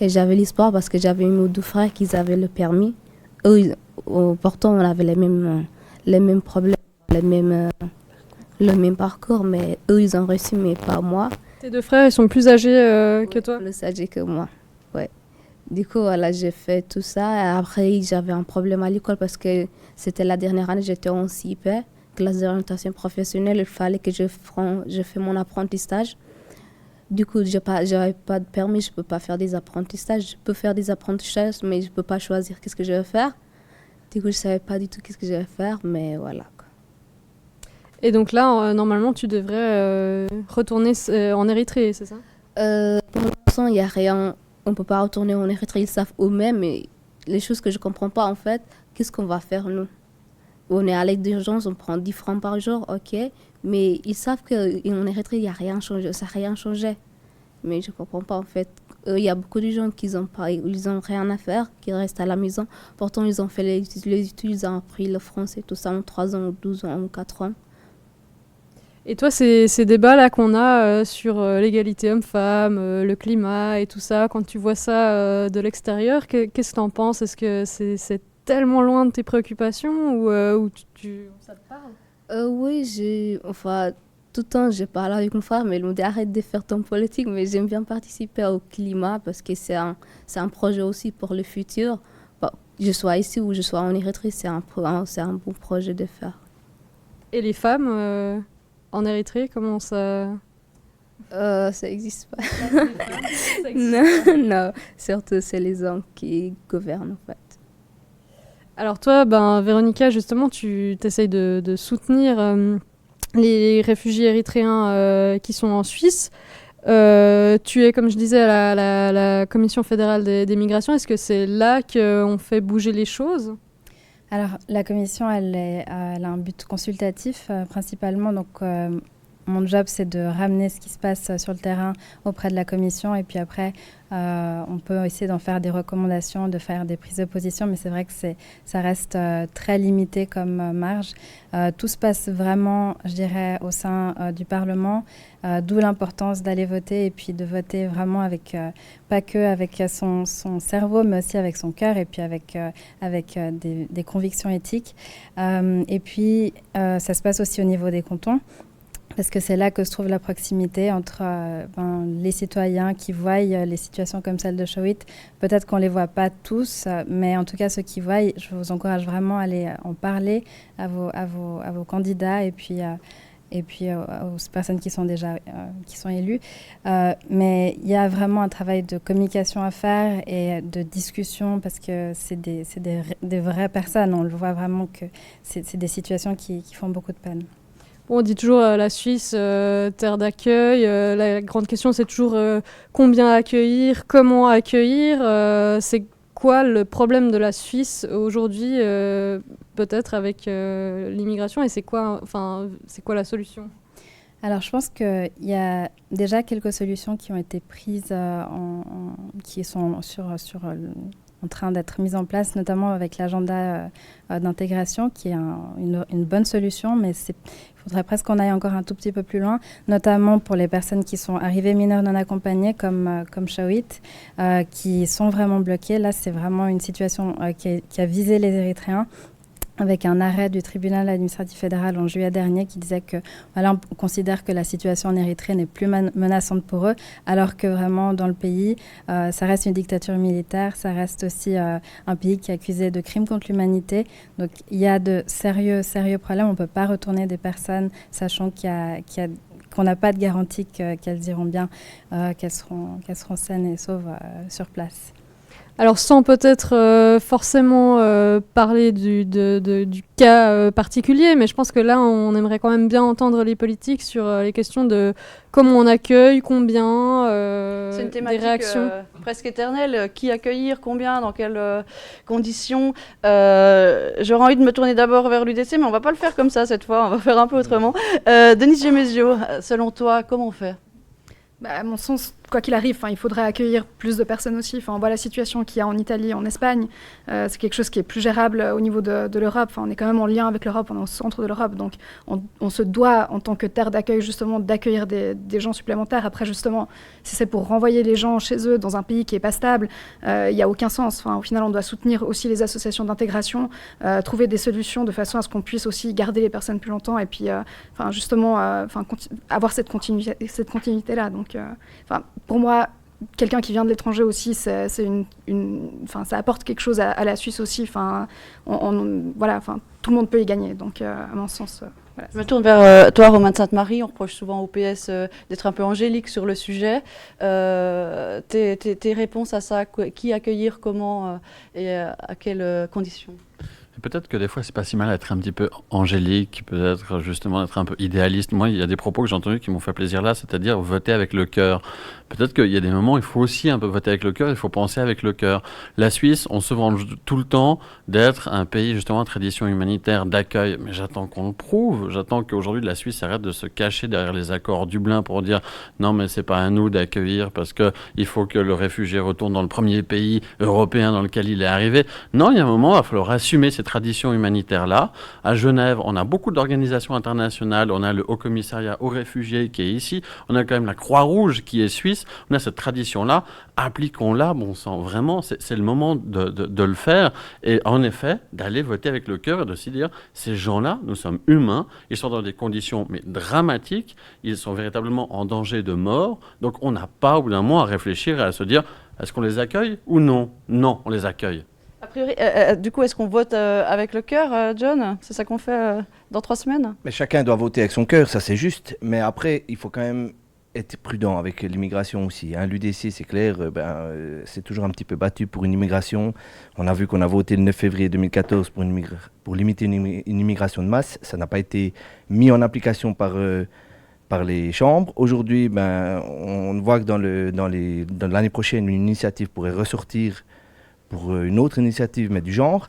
Et j'avais l'espoir parce que j'avais une ou deux frères qui avaient le permis. Eux, pourtant, on avait les mêmes problèmes, le même parcours. Mais eux, ils ont reçu, mais pas moi. Tes deux frères, ils sont plus âgés que toi? Plus âgés que moi, ouais. Du coup, voilà, j'ai fait tout ça. Et après, j'avais un problème à l'école parce que c'était la dernière année, j'étais en CIP, classe d'orientation professionnelle. Il fallait que je fasse mon apprentissage. Du coup, je n'avais pas de permis, je ne peux pas faire des apprentissages. Je peux faire des apprentissages, mais je ne peux pas choisir qu'est-ce que je vais faire. Du coup, je ne savais pas du tout qu'est-ce que je vais faire, mais voilà. Et donc là, normalement, tu devrais retourner en Érythrée, c'est ça? Pour l'instant, il n'y a rien. On ne peut pas retourner en Érythrée. Ils savent eux-mêmes. Mais les choses que je ne comprends pas, en fait, qu'est-ce qu'on va faire, nous? On est à l'aide d'urgence, on prend 10 francs par jour, ok. Mais ils savent qu'en Érythrée, il n'y a rien changé. Ça n'a rien changé. Mais je ne comprends pas, en fait. Il y a beaucoup de gens qui n'ont rien à faire, qui restent à la maison. Pourtant, ils ont fait les études, ils ont appris le français, tout ça en 3 ans, ou 12 ans, ou 4 ans. Et toi, ces débats-là qu'on a sur l'égalité homme-femme, le climat et tout ça, quand tu vois ça de l'extérieur, qu'est-ce que tu en penses? Est-ce que c'est tellement loin de tes préoccupations ou ça te parle? Oui, tout le temps, je parle avec une femme, elle me dit arrête de faire ton politique, mais j'aime bien participer au climat parce que c'est un projet aussi pour le futur. Je sois ici ou je sois en Érythrée, c'est un bon projet de faire. Et les femmes en Érythrée, comment ça... Ça n'existe pas. Non, surtout c'est les hommes qui gouvernent en fait. Alors toi, Véronica, justement, tu t'essayes de soutenir les réfugiés érythréens qui sont en Suisse. Tu es, comme je disais, à la Commission fédérale des migrations. Est-ce que c'est là qu'on fait bouger les choses ? Alors, la commission, elle a un but consultatif principalement. Donc, mon job, c'est de ramener ce qui se passe sur le terrain auprès de la commission. Et puis après, on peut essayer d'en faire des recommandations, de faire des prises de position. Mais c'est vrai que ça reste très limité comme marge. Tout se passe vraiment, je dirais, au sein du Parlement. D'où l'importance d'aller voter et puis de voter vraiment avec, pas que avec son cerveau, mais aussi avec son cœur et puis avec des convictions éthiques. Et puis, ça se passe aussi au niveau des cantons. Parce que c'est là que se trouve la proximité entre les citoyens qui voient les situations comme celle de Shawit. Peut-être qu'on ne les voit pas tous, mais en tout cas ceux qui voient, je vous encourage vraiment à aller en parler à vos candidats et puis aux personnes qui sont déjà qui sont élues. Mais il y a vraiment un travail de communication à faire et de discussion parce que c'est des vraies personnes. On le voit vraiment que c'est des situations qui font beaucoup de peine. Bon, on dit toujours la Suisse, terre d'accueil. La grande question, c'est toujours combien accueillir, comment accueillir. C'est quoi le problème de la Suisse aujourd'hui, peut-être avec l'immigration, et c'est quoi la solution ? Alors, je pense qu'il y a déjà quelques solutions qui ont été prises, qui sont en train d'être mises en place, notamment avec l'agenda d'intégration, qui est une bonne solution, mais il faudrait presque qu'on aille encore un tout petit peu plus loin, notamment pour les personnes qui sont arrivées mineures non accompagnées, comme Shawit, qui sont vraiment bloquées. Là, c'est vraiment une situation qui a visé les Érythréens, avec un arrêt du tribunal administratif fédéral en juillet dernier qui disait que voilà, on considère que la situation en Érythrée n'est plus menaçante pour eux, alors que vraiment dans le pays, ça reste une dictature militaire, ça reste aussi un pays qui est accusé de crimes contre l'humanité. Donc il y a de sérieux problèmes. On ne peut pas retourner des personnes sachant qu'on n'a pas de garantie qu'elles iront bien, qu'elles seront saines et sauves sur place. Alors sans peut-être forcément parler du cas particulier, mais je pense que là on aimerait quand même bien entendre les politiques sur les questions de comment on accueille, combien, c'est une thématique des réactions. Presque éternelle, qui accueillir, combien, dans quelles conditions. J'aurais envie de me tourner d'abord vers l'UDC, mais on ne va pas le faire comme ça cette fois, on va faire un peu autrement. Denise Gemesio, selon toi, comment on fait ? À mon sens, quoi qu'il arrive, il faudrait accueillir plus de personnes aussi. On voit la situation qu'il y a en Italie, en Espagne. C'est quelque chose qui est plus gérable au niveau de l'Europe. On est quand même en lien avec l'Europe, on est au centre de l'Europe. Donc on se doit, en tant que terre d'accueil, justement, d'accueillir des gens supplémentaires. Après, justement, si c'est pour renvoyer les gens chez eux dans un pays qui n'est pas stable, il n'y a aucun sens. Au final, on doit soutenir aussi les associations d'intégration, trouver des solutions de façon à ce qu'on puisse aussi garder les personnes plus longtemps et puis, justement, avoir cette continuité-là. Donc, pour moi, quelqu'un qui vient de l'étranger aussi, ça apporte quelque chose à la Suisse aussi. Tout le monde peut y gagner. Donc, à mon sens, voilà. Je me tourne vers toi, Romain de Sainte-Marie. On reproche souvent au PS d'être un peu angélique sur le sujet. Tes réponses à ça, qui accueillir, comment et à quelles conditions ? Peut-être que des fois, c'est pas si mal d'être un petit peu angélique, peut-être justement d'être un peu idéaliste. Moi, il y a des propos que j'ai entendus qui m'ont fait plaisir là, c'est-à-dire voter avec le cœur. Peut-être qu'il y a des moments où il faut aussi un peu voter avec le cœur, il faut penser avec le cœur. La Suisse, on se venge tout le temps d'être un pays justement à tradition humanitaire, d'accueil. Mais j'attends qu'on le prouve. J'attends qu'aujourd'hui, la Suisse arrête de se cacher derrière les accords Dublin pour dire non, mais c'est pas à nous d'accueillir parce qu'il faut que le réfugié retourne dans le premier pays européen dans lequel il est arrivé. Non, il y a un moment, il va falloir assumer ces traditions humanitaires-là. À Genève, on a beaucoup d'organisations internationales. On a le Haut Commissariat aux réfugiés qui est ici. On a quand même la Croix-Rouge qui est suisse. On a cette tradition-là. Appliquons-la, bon sang. Vraiment, c'est le moment de le faire. Et en effet, d'aller voter avec le cœur et de se dire, ces gens-là, nous sommes humains. Ils sont dans des conditions mais dramatiques. Ils sont véritablement en danger de mort. Donc, on n'a pas, au bout d'un moment, à réfléchir et à se dire, est-ce qu'on les accueille ou non ? Non, on les accueille. A priori, du coup, est-ce qu'on vote avec le cœur, John ? C'est ça qu'on fait dans 3 semaines ? Mais chacun doit voter avec son cœur, ça c'est juste. Mais après, il faut quand même être prudent avec l'immigration aussi. Hein. L'UDC, c'est clair, c'est toujours un petit peu battu pour une immigration. On a vu qu'on a voté le 9 février 2014 pour limiter une immigration de masse. Ça n'a pas été mis en application par les chambres. Aujourd'hui, on voit que dans l'année prochaine, une initiative pourrait ressortir pour une autre initiative, mais du genre.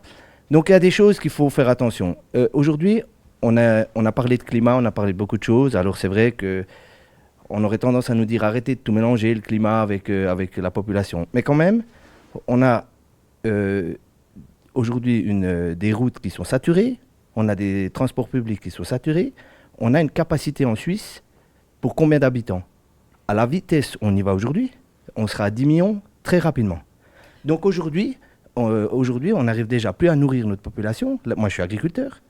Donc il y a des choses qu'il faut faire attention. Aujourd'hui, on a parlé de climat, on a parlé de beaucoup de choses. Alors c'est vrai qu'on aurait tendance à nous dire arrêtez de tout mélanger, le climat avec la population. Mais quand même, on a aujourd'hui des routes qui sont saturées, on a des transports publics qui sont saturés, on a une capacité en Suisse pour combien d'habitants? À la vitesse où on y va aujourd'hui, on sera à 10 millions très rapidement. Donc aujourd'hui, on n'arrive déjà plus à nourrir notre population. Là, moi, je suis agriculteur.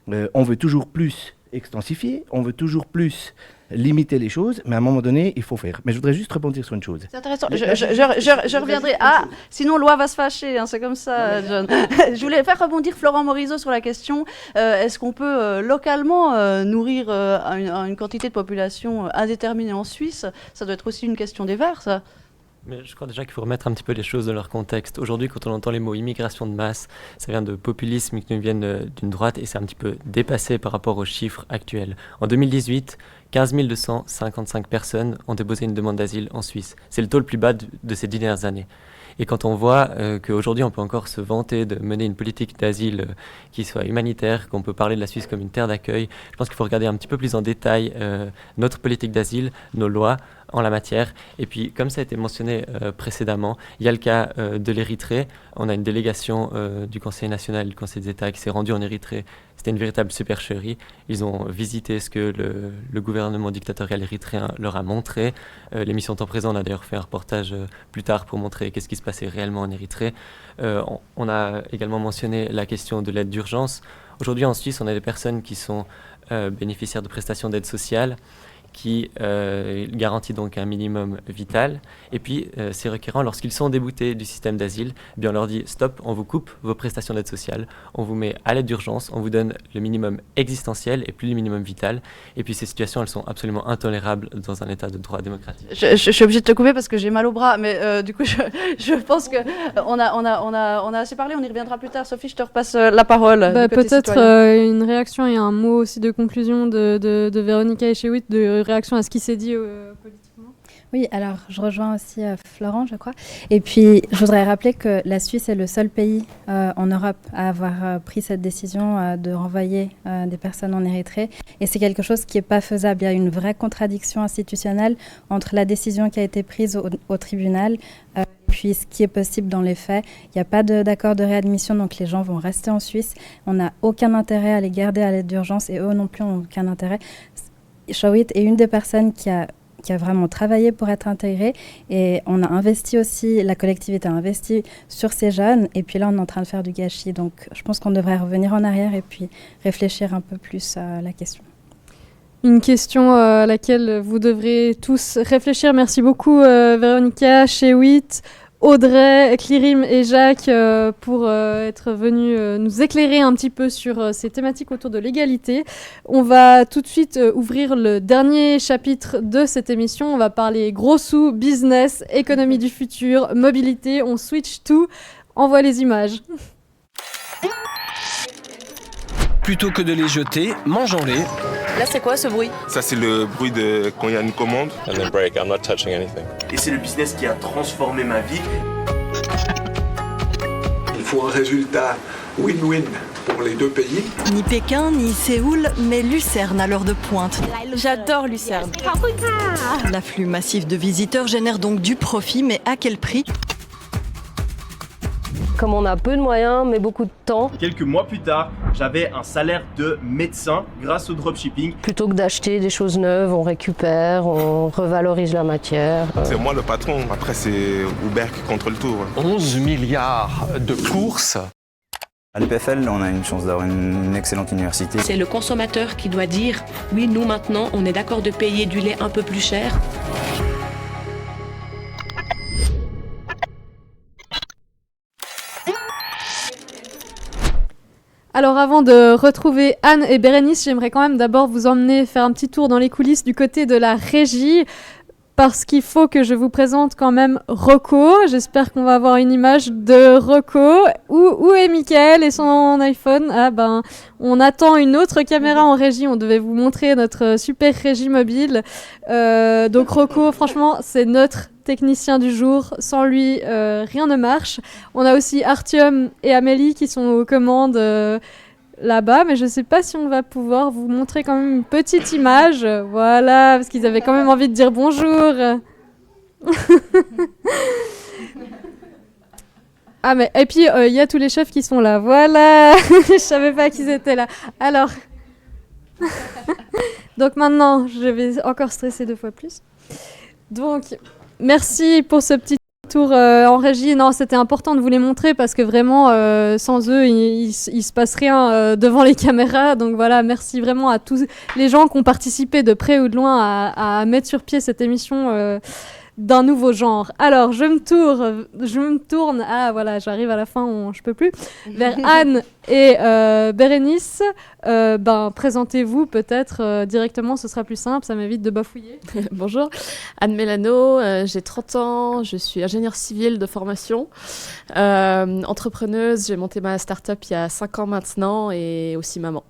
On veut toujours plus extensifier, on veut toujours plus limiter les choses, mais à un moment donné, il faut faire. Mais je voudrais juste rebondir sur une chose. C'est intéressant. Je reviendrai. Ah, sinon Loi va se fâcher, hein, c'est comme ça, John. Je voulais faire rebondir Florent Morisot sur la question est-ce qu'on peut localement nourrir une quantité de population indéterminée en Suisse? Ça doit être aussi une question des Verts, ça. Mais je crois déjà qu'il faut remettre un petit peu les choses dans leur contexte. Aujourd'hui, quand on entend les mots immigration de masse, ça vient de populisme qui nous viennent d'une droite et c'est un petit peu dépassé par rapport aux chiffres actuels. En 2018, 15 255 personnes ont déposé une demande d'asile en Suisse. C'est le taux le plus bas de ces 10 dernières années. Et quand on voit qu'aujourd'hui on peut encore se vanter de mener une politique d'asile qui soit humanitaire, qu'on peut parler de la Suisse comme une terre d'accueil, je pense qu'il faut regarder un petit peu plus en détail notre politique d'asile, nos lois en la matière. Et puis, comme ça a été mentionné précédemment, il y a le cas de l'Érythrée. On a une délégation du Conseil national et du Conseil des États qui s'est rendue en Érythrée. C'était une véritable supercherie. Ils ont visité ce que le gouvernement dictatorial érythréen leur a montré. L'émission Temps Présent, on a d'ailleurs fait un reportage plus tard pour montrer qu'est-ce qui se passait réellement en Érythrée. On a également mentionné la question de l'aide d'urgence. Aujourd'hui, en Suisse, on a des personnes qui sont bénéficiaires de prestations d'aide sociale, qui garantit donc un minimum vital. Et puis, ces requérants, lorsqu'ils sont déboutés du système d'asile, eh bien on leur dit « Stop, on vous coupe vos prestations d'aide sociale, on vous met à l'aide d'urgence, on vous donne le minimum existentiel et plus le minimum vital. » Et puis, ces situations, elles sont absolument intolérables dans un état de droit démocratique. Je suis obligée de te couper parce que j'ai mal au bras, mais du coup, je pense qu'on a assez parlé, on y reviendra plus tard. Sophie, je te repasse la parole. Peut-être une réaction et un mot aussi de conclusion de Véronica Echewitt, de réaction à ce qui s'est dit politiquement. Oui, alors je rejoins aussi Florent, je crois. Et puis, je voudrais rappeler que la Suisse est le seul pays en Europe à avoir pris cette décision de renvoyer des personnes en Érythrée. Et c'est quelque chose qui n'est pas faisable. Il y a une vraie contradiction institutionnelle entre la décision qui a été prise au tribunal puis ce qui est possible dans les faits. Il n'y a pas d'accord de réadmission, donc les gens vont rester en Suisse. On n'a aucun intérêt à les garder à l'aide d'urgence et eux non plus n'ont aucun intérêt. Echewitt est une des personnes qui a vraiment travaillé pour être intégrée et on a investi aussi, la collectivité a investi sur ces jeunes et puis là on est en train de faire du gâchis. Donc je pense qu'on devrait revenir en arrière et puis réfléchir un peu plus à la question. Une question à laquelle vous devrez tous réfléchir. Merci beaucoup Véronica, Echewitt, Audrey, Clyrim et Jacques pour être venus nous éclairer un petit peu sur ces thématiques autour de l'égalité. On va tout de suite ouvrir le dernier chapitre de cette émission. On va parler gros sous, business, économie du futur, mobilité. On switch tout. Envoie les images. Plutôt que de les jeter, mangeons-les. Là, c'est quoi ce bruit? Ça, c'est le bruit de quand il y a une commande. And then break, I'm not touching anything. Et c'est le business qui a transformé ma vie. Il faut un résultat win-win pour les deux pays. Ni Pékin, ni Séoul, mais Lucerne à l'heure de pointe. J'adore Lucerne. L'afflux massif de visiteurs génère donc du profit, mais à quel prix? Comme on a peu de moyens, mais beaucoup de temps. Quelques mois plus tard, j'avais un salaire de médecin grâce au dropshipping. Plutôt que d'acheter des choses neuves, on récupère, on revalorise la matière. C'est moi le patron, après c'est Uber qui contrôle tout. 11 milliards de courses. À l'EPFL, on a une chance d'avoir une excellente université. C'est le consommateur qui doit dire « Oui, nous maintenant, on est d'accord de payer du lait un peu plus cher ». Alors avant de retrouver Anne et Bérénice, j'aimerais quand même d'abord vous emmener faire un petit tour dans les coulisses du côté de la régie. parce qu'il faut que je vous présente quand même Rocco. J'espère qu'on va avoir une image de Rocco. Où est Mickaël et son iPhone? Ah ben, on attend une autre caméra en régie. On devait vous montrer notre super régie mobile. Donc Rocco, franchement, c'est notre technicien du jour. Sans lui, rien ne marche. On a aussi Artyom et Amélie qui sont aux commandes là-bas, mais je ne sais pas si on va pouvoir vous montrer quand même une petite image. Voilà, parce qu'ils avaient quand même envie de dire bonjour. Ah, mais et puis il y a tous les chefs qui sont là. Voilà, je savais pas qu'ils étaient là. Alors, donc maintenant, je vais encore stresser 2 fois plus. Donc, merci pour ce petit tour en régie. Non, c'était important de vous les montrer parce que vraiment, sans eux, il se passe rien devant les caméras. Donc voilà, merci vraiment à tous les gens qui ont participé de près ou de loin à mettre sur pied cette émission d'un nouveau genre. Alors, je me tourne. Ah voilà, j'arrive à la fin, je peux plus. Vers Anne et Bérénice. Présentez-vous peut-être directement, ce sera plus simple, ça m'évite de bafouiller. Bonjour, Anne Mélano, j'ai 30 ans, je suis ingénieure civile de formation, entrepreneuse, j'ai monté ma start-up il y a 5 ans maintenant et aussi maman.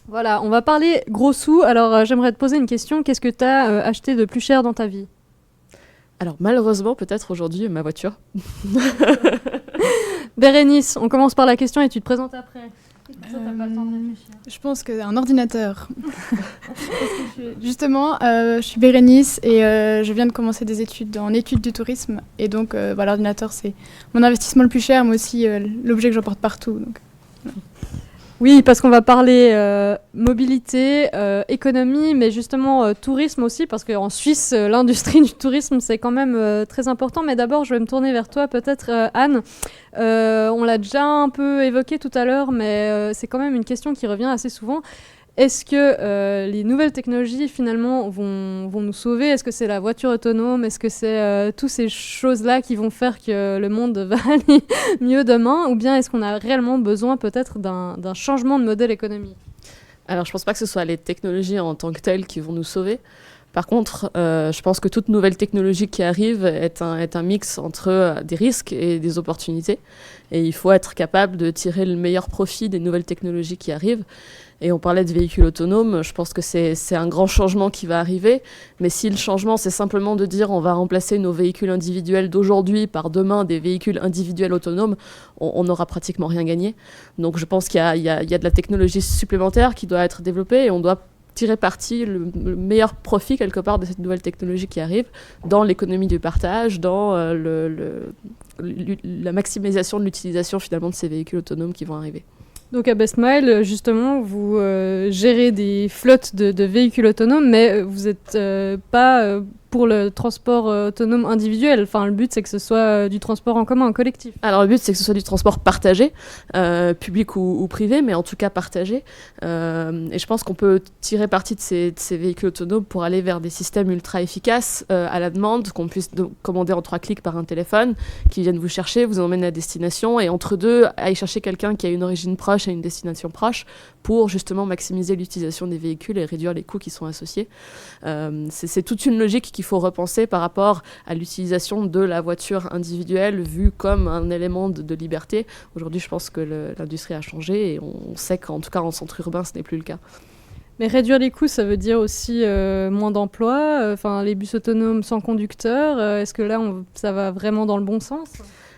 Voilà, on va parler gros sous. Alors, j'aimerais te poser une question. Qu'est-ce que tu as acheté de plus cher dans ta vie? Alors, malheureusement, peut-être aujourd'hui, ma voiture. Bérénice, on commence par la question et tu te présentes après. Ça, t'as pas le temps de réfléchir. Je pense qu'un ordinateur. Justement, je suis Bérénice et je viens de commencer des études en études du tourisme. Et donc, l'ordinateur, c'est mon investissement le plus cher, mais aussi l'objet que j'emporte partout. Donc, voilà. Oui, parce qu'on va parler mobilité, économie, mais justement tourisme aussi, parce qu'en Suisse, l'industrie du tourisme, c'est quand même très important. Mais d'abord, je vais me tourner vers toi, peut-être, Anne. On l'a déjà un peu évoqué tout à l'heure, mais c'est quand même une question qui revient assez souvent. Est-ce que les nouvelles technologies, finalement, vont nous sauver? Est-ce que c'est la voiture autonome? Est-ce que c'est toutes ces choses-là qui vont faire que le monde va aller mieux demain? Ou bien est-ce qu'on a réellement besoin peut-être d'un changement de modèle économique? Alors, je ne pense pas que ce soit les technologies en tant que telles qui vont nous sauver. Par contre, je pense que toute nouvelle technologie qui arrive est un mix entre des risques et des opportunités. Et il faut être capable de tirer le meilleur profit des nouvelles technologies qui arrivent. Et on parlait de véhicules autonomes, je pense que c'est un grand changement qui va arriver. Mais si le changement, c'est simplement de dire on va remplacer nos véhicules individuels d'aujourd'hui par demain des véhicules individuels autonomes, on n'aura pratiquement rien gagné. Donc je pense qu'il y a de la technologie supplémentaire qui doit être développée et on doit tirer parti le meilleur profit quelque part de cette nouvelle technologie qui arrive dans l'économie du partage, dans la maximisation de l'utilisation finalement de ces véhicules autonomes qui vont arriver. Donc à Best Mile, justement, vous gérez des flottes de véhicules autonomes, mais vous n'êtes pas pour le transport autonome individuel. Enfin, le but, c'est que ce soit du transport en commun, collectif. Alors le but, c'est que ce soit du transport partagé, public ou privé, mais en tout cas partagé. Et je pense qu'on peut tirer parti de ces véhicules autonomes pour aller vers des systèmes ultra efficaces à la demande, qu'on puisse commander en 3 clics par un téléphone, qui viennent vous chercher, vous emmènent à destination, et entre deux, aller chercher quelqu'un qui a une origine proche et une destination proche, pour justement maximiser l'utilisation des véhicules et réduire les coûts qui sont associés. C'est toute une logique qu'il faut repenser par rapport à l'utilisation de la voiture individuelle vue comme un élément de liberté. Aujourd'hui, je pense que l'industrie a changé et on sait qu'en tout cas en centre urbain, ce n'est plus le cas. Mais réduire les coûts, ça veut dire aussi moins d'emplois, les bus autonomes sans conducteur. Est-ce que là, ça va vraiment dans le bon sens ?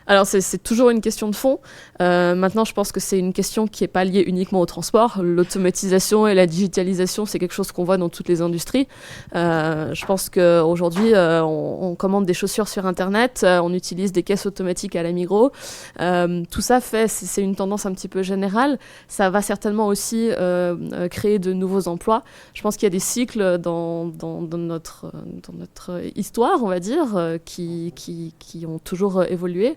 Alors c'est toujours une question de fond. Maintenant, je pense que c'est une question qui n'est pas liée uniquement au transport. L'automatisation et la digitalisation, c'est quelque chose qu'on voit dans toutes les industries. Je pense qu'aujourd'hui, on commande des chaussures sur Internet, on utilise des caisses automatiques à la Migros. Tout ça c'est une tendance un petit peu générale. Ça va certainement aussi créer de nouveaux emplois. Je pense qu'il y a des cycles dans notre histoire, on va dire, qui ont toujours évolué.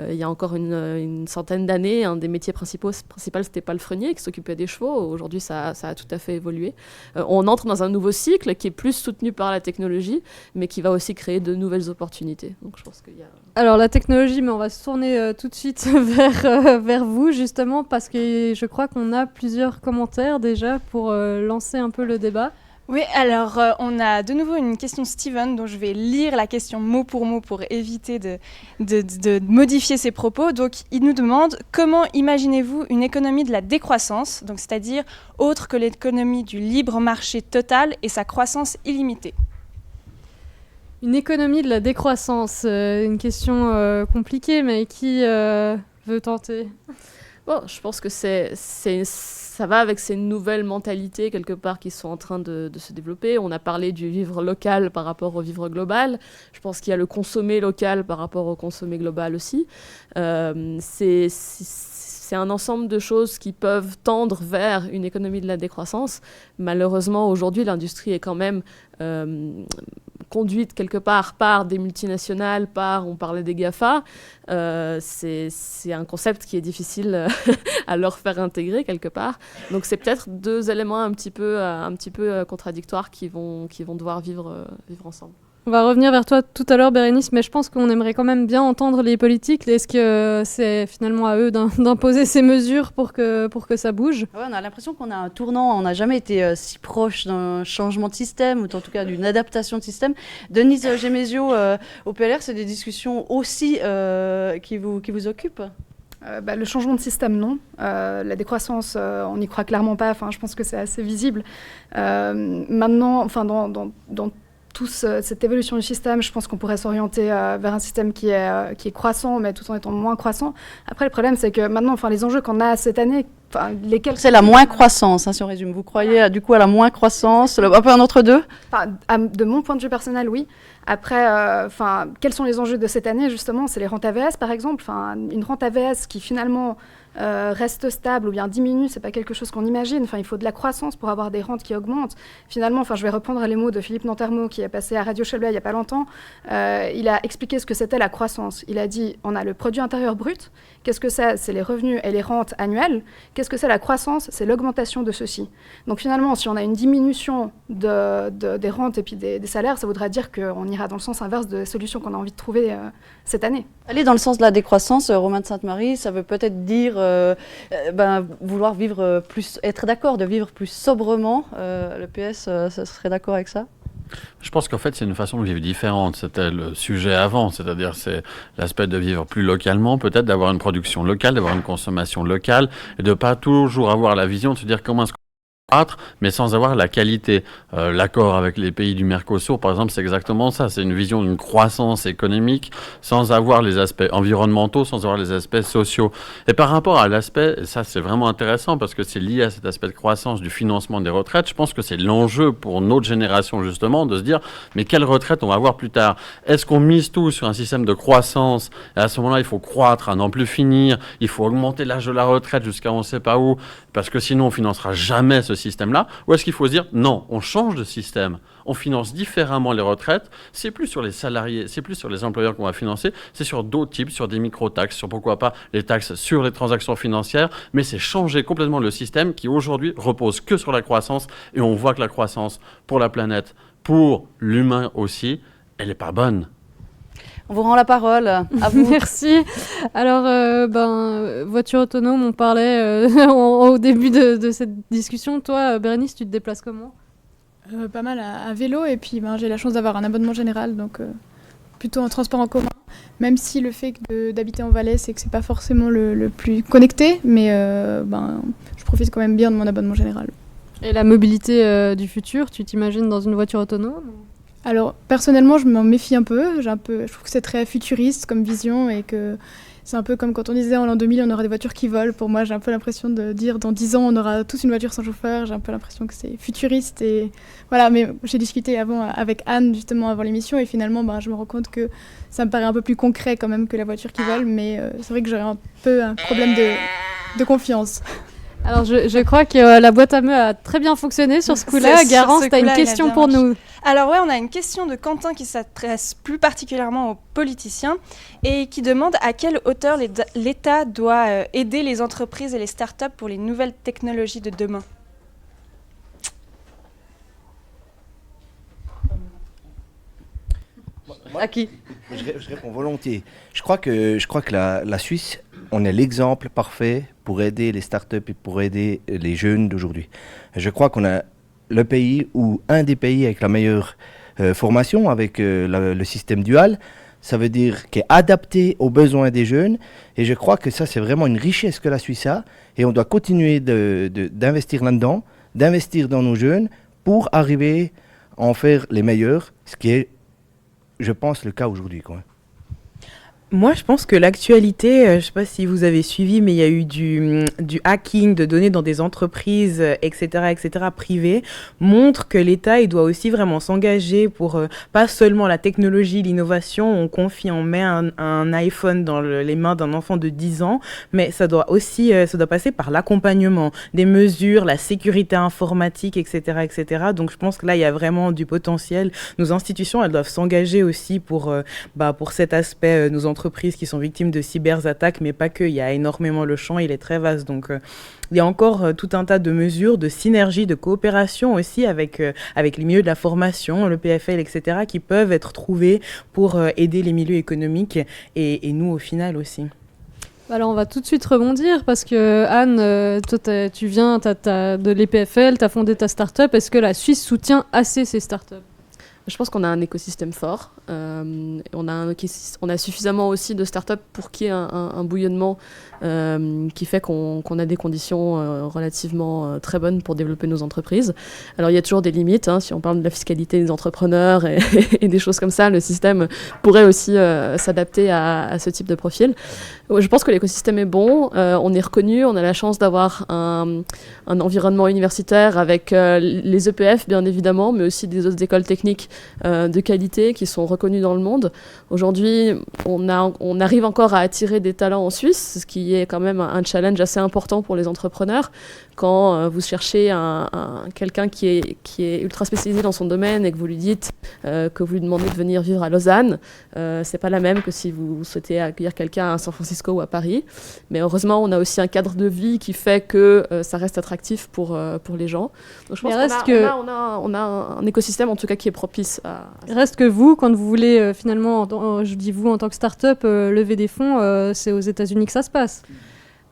Il y a encore une centaine d'années, un des métiers principaux, c'était palefrenier qui s'occupait des chevaux. Aujourd'hui, ça a tout à fait évolué. On entre dans un nouveau cycle qui est plus soutenu par la technologie, mais qui va aussi créer de nouvelles opportunités. Donc, je pense qu'il y a... Alors, la technologie, mais on va se tourner tout de suite vers vous, justement, parce que je crois qu'on a plusieurs commentaires déjà pour lancer un peu le débat. Oui, alors on a de nouveau une question Steven dont je vais lire la question mot pour éviter de modifier ses propos. Donc il nous demande comment imaginez-vous une économie de la décroissance, donc c'est-à-dire autre que l'économie du libre marché total et sa croissance illimitée. Une économie de la décroissance, une question compliquée, mais qui veut tenter? Bon, je pense que ça va avec ces nouvelles mentalités, quelque part, qui sont en train de se développer. On a parlé du vivre local par rapport au vivre global. Je pense qu'il y a le consommer local par rapport au consommer global aussi. C'est un ensemble de choses qui peuvent tendre vers une économie de la décroissance. Malheureusement, aujourd'hui, l'industrie est quand même conduite quelque part par des multinationales, on parlait des GAFA. C'est un concept qui est difficile à leur faire intégrer quelque part. Donc c'est peut-être deux éléments un petit peu contradictoires qui vont devoir vivre ensemble. On va revenir vers toi tout à l'heure, Bérénice, mais je pense qu'on aimerait quand même bien entendre les politiques. Est-ce que c'est finalement à eux d'imposer ces mesures pour que ça bouge? Ouais, on a l'impression qu'on a un tournant, on n'a jamais été si proche d'un changement de système, ou en tout cas d'une adaptation de système. Denise Gemesio, au PLR, c'est des discussions aussi qui vous occupent? Le changement de système, non. La décroissance, on n'y croit clairement pas. Enfin, je pense que c'est assez visible. Maintenant, enfin, dans cette évolution du système, je pense qu'on pourrait s'orienter vers un système qui est croissant, mais tout en étant moins croissant. Après, le problème, c'est que maintenant, enfin, les enjeux qu'on a cette année, lesquels... C'est la moins croissance, hein, si on résume. Vous croyez du coup à la moins croissance, un peu un entre deux? De mon point de vue personnel, oui. Après, quels sont les enjeux de cette année, justement? C'est les rentes AVS, par exemple. Une rente AVS qui, finalement... reste stable ou bien diminue, c'est pas quelque chose qu'on imagine. Enfin, il faut de la croissance pour avoir des rentes qui augmentent. Finalement, je vais reprendre les mots de Philippe Nantermo qui est passé à Radio Chalais il y a pas longtemps. Il a expliqué ce que c'était la croissance. Il a dit, on a le produit intérieur brut. Qu'est-ce que c'est? C'est les revenus et les rentes annuelles. Qu'est-ce que c'est la croissance? C'est l'augmentation de ceux-ci. Donc finalement, si on a une diminution des rentes et puis des salaires, ça voudrait dire qu'on ira dans le sens inverse des solutions qu'on a envie de trouver cette année. Aller dans le sens de la décroissance, Romain de Sainte-Marie, ça veut peut-être dire vouloir vivre plus, être d'accord de vivre plus sobrement. Le PS, ça serait d'accord avec ça? Je pense qu'en fait, c'est une façon de vivre différente. C'était le sujet avant, c'est-à-dire c'est l'aspect de vivre plus localement, peut-être d'avoir une production locale, d'avoir une consommation locale, et de ne pas toujours avoir la vision de se dire comment est-ce qu'on croître, mais sans avoir la qualité. L'accord avec les pays du Mercosur, par exemple, c'est exactement ça. C'est une vision d'une croissance économique sans avoir les aspects environnementaux, sans avoir les aspects sociaux. Et par rapport à l'aspect, ça c'est vraiment intéressant parce que c'est lié à cet aspect de croissance du financement des retraites. Je pense que c'est l'enjeu pour notre génération justement de se dire mais quelle retraite on va avoir plus tard? Est-ce qu'on mise tout sur un système de croissance et à ce moment-là il faut croître à n'en plus finir, il faut augmenter l'âge de la retraite jusqu'à on ne sait pas où parce que sinon on financera jamais ce système-là, ou est-ce qu'il faut se dire non, on change de système, on finance différemment les retraites, c'est plus sur les salariés, c'est plus sur les employeurs qu'on va financer, c'est sur d'autres types, sur des micro-taxes, sur pourquoi pas les taxes sur les transactions financières, mais c'est changer complètement le système qui aujourd'hui repose que sur la croissance, et on voit que la croissance pour la planète, pour l'humain aussi, elle n'est pas bonne. On vous rend la parole. À vous. Merci. Alors, voiture autonome, on parlait au début de cette discussion. Toi, Bérénice, tu te déplaces comment? Pas mal à vélo, et puis j'ai la chance d'avoir un abonnement général, donc plutôt en transport en commun. Même si le fait d'habiter en Valais, c'est que c'est pas forcément le plus connecté, mais je profite quand même bien de mon abonnement général. Et la mobilité du futur, tu t'imagines dans une voiture autonome? Alors, personnellement, je m'en méfie un peu. Je trouve que c'est très futuriste comme vision et que c'est un peu comme quand on disait en l'an 2000, on aura des voitures qui volent. Pour moi, j'ai un peu l'impression de dire dans 10 ans, on aura tous une voiture sans chauffeur. J'ai un peu l'impression que c'est futuriste. Et voilà, mais j'ai discuté avec Anne, justement, avant l'émission. Et finalement, je me rends compte que ça me paraît un peu plus concret quand même que la voiture qui vole. Mais c'est vrai que j'aurais un peu un problème de confiance. Alors, je crois que la boîte à meux a très bien fonctionné sur ce coup-là. Garance, tu as une question pour nous. Alors ouais, on a une question de Quentin qui s'adresse plus particulièrement aux politiciens et qui demande à quelle hauteur l'État doit aider les entreprises et les startups pour les nouvelles technologies de demain. À qui? Je réponds volontiers. Je crois que la Suisse, on est l'exemple parfait pour aider les startups et pour aider les jeunes d'aujourd'hui. Je crois qu'on a le pays ou un des pays avec la meilleure formation, avec le système dual. Ça veut dire qui est adapté aux besoins des jeunes. Et je crois que ça, c'est vraiment une richesse que la Suisse a. Et on doit continuer d'investir là-dedans, d'investir dans nos jeunes pour arriver à en faire les meilleurs, ce qui est, je pense, le cas aujourd'hui, quoi. Moi, je pense que l'actualité, je ne sais pas si vous avez suivi, mais il y a eu du hacking de données dans des entreprises, etc., privées, montre que l'État, il doit aussi vraiment s'engager pour pas seulement la technologie, l'innovation. On met un iPhone dans les mains d'un enfant de 10 ans, mais ça doit aussi, ça doit passer par l'accompagnement, des mesures, la sécurité informatique, etc., etc. Donc, je pense que là, il y a vraiment du potentiel. Nos institutions, elles doivent s'engager aussi pour cet aspect, nos entreprises qui sont victimes de cyberattaques, mais pas que. Il y a énormément, le champ, il est très vaste. Donc, il y a encore tout un tas de mesures, de synergie, de coopération aussi avec les milieux de la formation, le PFL, etc., qui peuvent être trouvés pour aider les milieux économiques et nous, au final, aussi. Alors, on va tout de suite rebondir parce que, Anne, toi, tu viens de l'EPFL, tu as fondé ta start-up. Est-ce que la Suisse soutient assez ces start-up ? Je pense qu'on a un écosystème fort. On a suffisamment aussi de startups pour qu'il y ait un bouillonnement qui fait qu'on a des conditions relativement très bonnes pour développer nos entreprises. Alors, il y a toujours des limites. Si on parle de la fiscalité des entrepreneurs et des choses comme ça, le système pourrait aussi s'adapter à ce type de profil. Je pense que l'écosystème est bon. On est reconnu. On a la chance d'avoir un environnement universitaire avec les EPF, bien évidemment, mais aussi des autres écoles techniques de qualité qui sont reconnues dans le monde. Aujourd'hui, on arrive encore à attirer des talents en Suisse, ce qui est quand même un challenge assez important pour les entrepreneurs. Quand vous cherchez quelqu'un qui est ultra spécialisé dans son domaine et que vous lui dites que vous lui demandez de venir vivre à Lausanne, c'est pas la même que si vous souhaitez accueillir quelqu'un à San Francisco ou à Paris. Mais heureusement, on a aussi un cadre de vie qui fait que ça reste attractif pour les gens. Donc je pense qu'on a un écosystème en tout cas qui est propice à... Il reste que vous, quand vous voulez finalement, je dis vous en tant que start-up, lever des fonds, c'est aux États-Unis que ça se passe.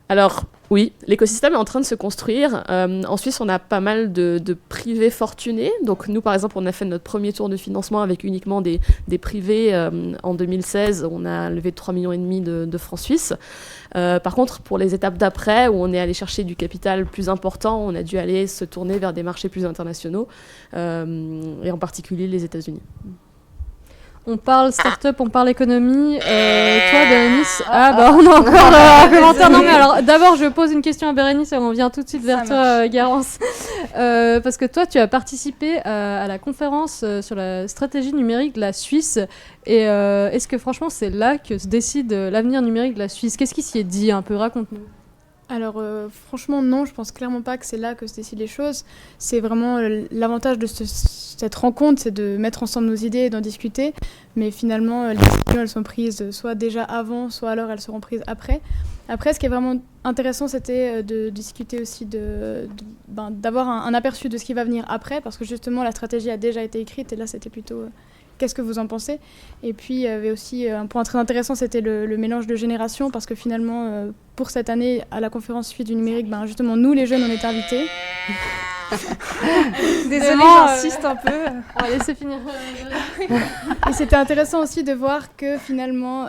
Alors, oui, l'écosystème est en train de se construire. En Suisse, on a pas mal de privés fortunés. Donc, nous, par exemple, on a fait notre premier tour de financement avec uniquement des privés. En 2016, on a levé 3,5 millions de francs suisses. Par contre, pour les étapes d'après, où on est allé chercher du capital plus important, on a dû aller se tourner vers des marchés plus internationaux, et en particulier les États-Unis. On parle start-up, on parle économie. Toi, Bérénice... on a encore un commentaire. Non, mais alors, d'abord, je pose une question à Bérénice et on vient tout de suite vers toi, Garance. Parce que toi, tu as participé à la conférence sur la stratégie numérique de la Suisse. Et est-ce que, franchement, c'est là que se décide l'avenir numérique de la Suisse ? Qu'est-ce qui s'y est dit un peu ? Raconte-nous. Alors franchement non, je pense clairement pas que c'est là que se décident les choses. C'est vraiment l'avantage de cette rencontre, c'est de mettre ensemble nos idées et d'en discuter. Mais finalement, les décisions, elles sont prises soit déjà avant, soit alors elles seront prises après. Après, ce qui est vraiment intéressant, c'était de discuter aussi d'avoir un aperçu de ce qui va venir après, parce que justement, la stratégie a déjà été écrite, et là, c'était plutôt... Qu'est-ce que vous en pensez ? Et puis, il y avait aussi un point très intéressant, c'était le mélange de générations, parce que finalement, pour cette année, à la conférence Suisse du numérique, justement, nous, les jeunes, on est invités. Désolée, j'insiste un peu. On va laisser finir. Et c'était intéressant aussi de voir que finalement...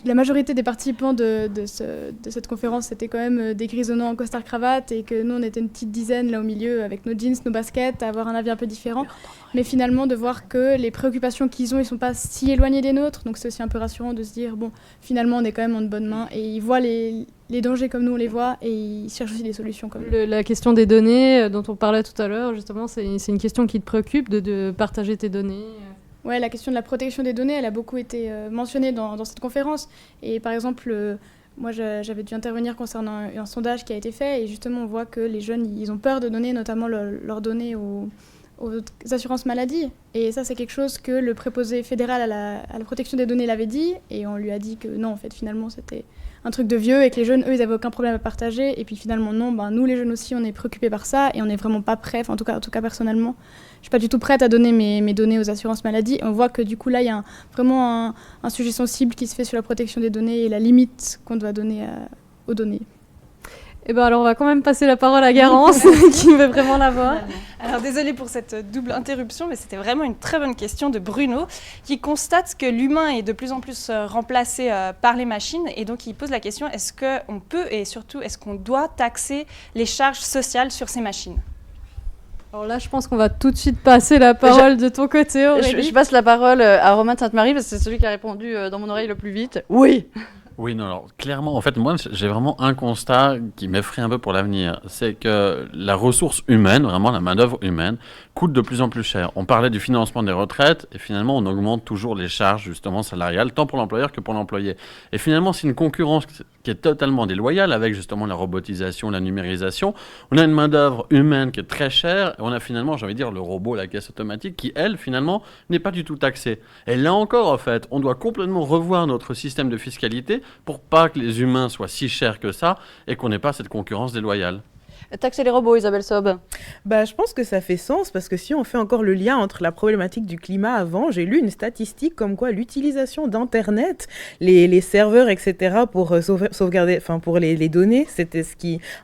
la majorité des participants de cette conférence, c'était quand même des grisonnants en costard-cravate, et que nous, on était une petite dizaine là au milieu avec nos jeans, nos baskets, à avoir un avis un peu différent. Mais finalement, de voir que les préoccupations qu'ils ont, ils ne sont pas si éloignés des nôtres. Donc c'est aussi un peu rassurant de se dire, bon, finalement, on est quand même en de bonnes mains. Et ils voient les dangers comme nous, on les voit, et ils cherchent aussi des solutions comme nous. La question des données dont on parlait tout à l'heure, justement, c'est une question qui te préoccupe, de partager tes données. Ouais, la question de la protection des données, elle a beaucoup été mentionnée dans cette conférence. Et par exemple, moi, j'avais dû intervenir concernant un sondage qui a été fait. Et justement, on voit que les jeunes, ils ont peur de donner notamment leurs données aux assurances maladie. Et ça, c'est quelque chose que le préposé fédéral à la protection des données l'avait dit. Et on lui a dit que non, en fait, finalement, c'était un truc de vieux et que les jeunes, eux, ils n'avaient aucun problème à partager. Et puis finalement, non, nous, les jeunes aussi, on est préoccupés par ça. Et on n'est vraiment pas prêts, en tout cas personnellement. Je ne suis pas du tout prête à donner mes données aux assurances maladie. On voit que du coup, là, il y a vraiment un sujet sensible qui se fait sur la protection des données et la limite qu'on doit donner aux données. Eh ben alors on va quand même passer la parole à Garance qui veut vraiment la voir. Alors désolée pour cette double interruption, mais c'était vraiment une très bonne question de Bruno qui constate que l'humain est de plus en plus remplacé par les machines et donc il pose la question est-ce qu'on peut et surtout est-ce qu'on doit taxer les charges sociales sur ces machines? Alors là, je pense qu'on va tout de suite passer la parole de ton côté, Aurélie. Je passe la parole à Romain de Sainte-Marie parce que c'est celui qui a répondu dans mon oreille le plus vite. Oui. Oui, non, alors clairement, en fait, moi, j'ai vraiment un constat qui m'effraie un peu pour l'avenir. C'est que la ressource humaine, vraiment la main-d'œuvre humaine, coûte de plus en plus cher. On parlait du financement des retraites et finalement, on augmente toujours les charges, justement, salariales, tant pour l'employeur que pour l'employé. Et finalement, c'est une concurrence qui est totalement déloyale avec justement la robotisation, la numérisation. On a une main-d'œuvre humaine qui est très chère et on a finalement, j'ai envie de dire, le robot, la caisse automatique qui, elle, finalement, n'est pas du tout taxée. Et là encore, en fait, on doit complètement revoir notre système de fiscalité pour pas que les humains soient si chers que ça et qu'on n'ait pas cette concurrence déloyale. Taxer les robots, Isabelle Sob. Je pense que ça fait sens parce que si on fait encore le lien entre la problématique du climat avant, j'ai lu une statistique comme quoi l'utilisation d'Internet, les serveurs, etc., pour sauvegarder, pour les données, c'était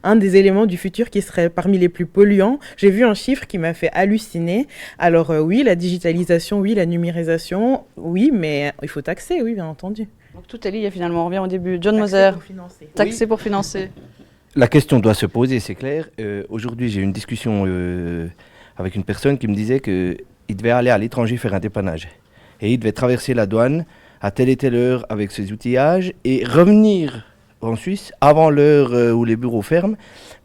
un des éléments du futur qui serait parmi les plus polluants. J'ai vu un chiffre qui m'a fait halluciner. Alors oui, la digitalisation, oui, la numérisation, oui, mais il faut taxer, oui, bien entendu. Donc tout est lié finalement, on revient au début. John Moser, taxer pour financer. La question doit se poser, c'est clair. Aujourd'hui, j'ai eu une discussion avec une personne qui me disait qu'il devait aller à l'étranger faire un dépannage. Et il devait traverser la douane à telle et telle heure avec ses outillages et revenir en Suisse avant l'heure où les bureaux ferment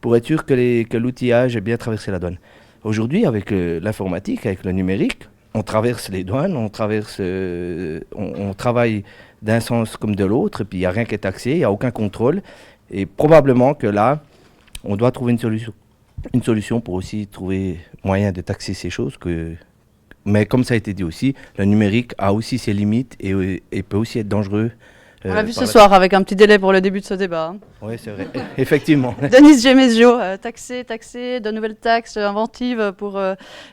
pour être sûr que l'outillage ait bien traversé la douane. Aujourd'hui, avec l'informatique, avec le numérique, on traverse les douanes, on travaille d'un sens comme de l'autre, et puis il n'y a rien qui est taxé, il n'y a aucun contrôle. Et probablement que là, on doit trouver une solution pour aussi trouver moyen de taxer ces choses. Mais comme ça a été dit aussi, le numérique a aussi ses limites et peut aussi être dangereux. On l'a vu ce soir avec un petit délai pour le début de ce débat. Oui, c'est vrai, effectivement. Denise Gemesio, taxer, de nouvelles taxes inventives pour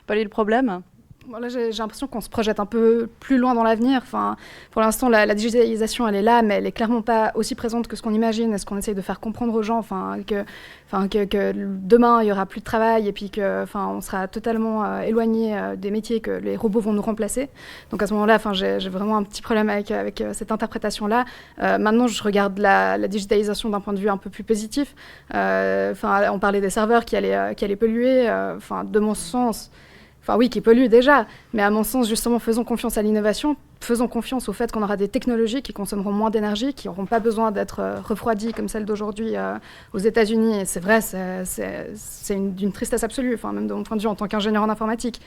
pallier le problème. Là, j'ai l'impression qu'on se projette un peu plus loin dans l'avenir. Enfin, pour l'instant, la digitalisation, elle est là, mais elle est clairement pas aussi présente que ce qu'on imagine et ce qu'on essaye de faire comprendre aux gens. Que demain, il y aura plus de travail et puis on sera totalement éloigné des métiers, que les robots vont nous remplacer. Donc à ce moment-là, j'ai vraiment un petit problème avec cette interprétation-là. Maintenant, je regarde la digitalisation d'un point de vue un peu plus positif. On parlait des serveurs qui allaient polluer. De mon sens... oui, qui polluent déjà, mais à mon sens, justement, faisons confiance à l'innovation, faisons confiance au fait qu'on aura des technologies qui consommeront moins d'énergie, qui n'auront pas besoin d'être refroidies comme celles d'aujourd'hui aux États-Unis. Et c'est vrai, c'est d'une tristesse absolue, même de mon point de vue en tant qu'ingénieur en informatique.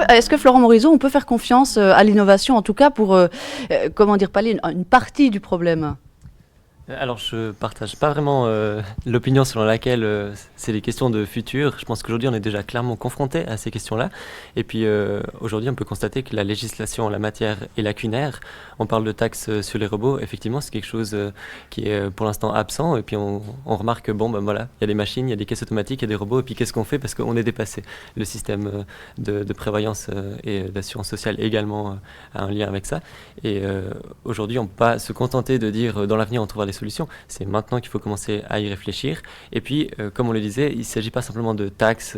Est-ce que Florent Morizot, on peut faire confiance à l'innovation, en tout cas pour, pallier une partie du problème ? Alors, je partage pas vraiment l'opinion selon laquelle c'est des questions de futur. Je pense qu'aujourd'hui, on est déjà clairement confronté à ces questions-là. Et puis, aujourd'hui, on peut constater que la législation en la matière est lacunaire. On parle de taxes sur les robots. Effectivement, c'est quelque chose qui est pour l'instant absent. Et puis, on remarque que, il y a des machines, il y a des caisses automatiques, il y a des robots. Et puis, qu'est-ce qu'on fait? Parce qu'on est dépassé. Le système de prévoyance et d'assurance sociale également a un lien avec ça. Et aujourd'hui, on ne peut pas se contenter de dire dans l'avenir, on trouvera des solutions. C'est maintenant qu'il faut commencer à y réfléchir. Et puis, comme on le disait, il ne s'agit pas simplement de taxes.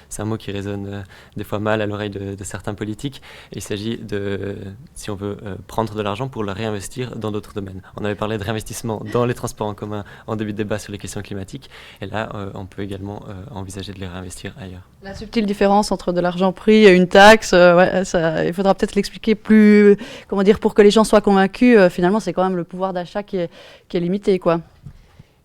C'est un mot qui résonne des fois mal à l'oreille de certains politiques. Il s'agit de, si on veut, prendre de l'argent pour le réinvestir dans d'autres domaines. On avait parlé de réinvestissement dans les transports en commun en début de débat sur les questions climatiques. Et là, on peut également envisager de les réinvestir ailleurs. La subtile différence entre de l'argent pris et une taxe, il faudra peut-être l'expliquer plus, pour que les gens soient convaincus. Finalement, c'est quand même le pouvoir d'achat qui est limité, quoi.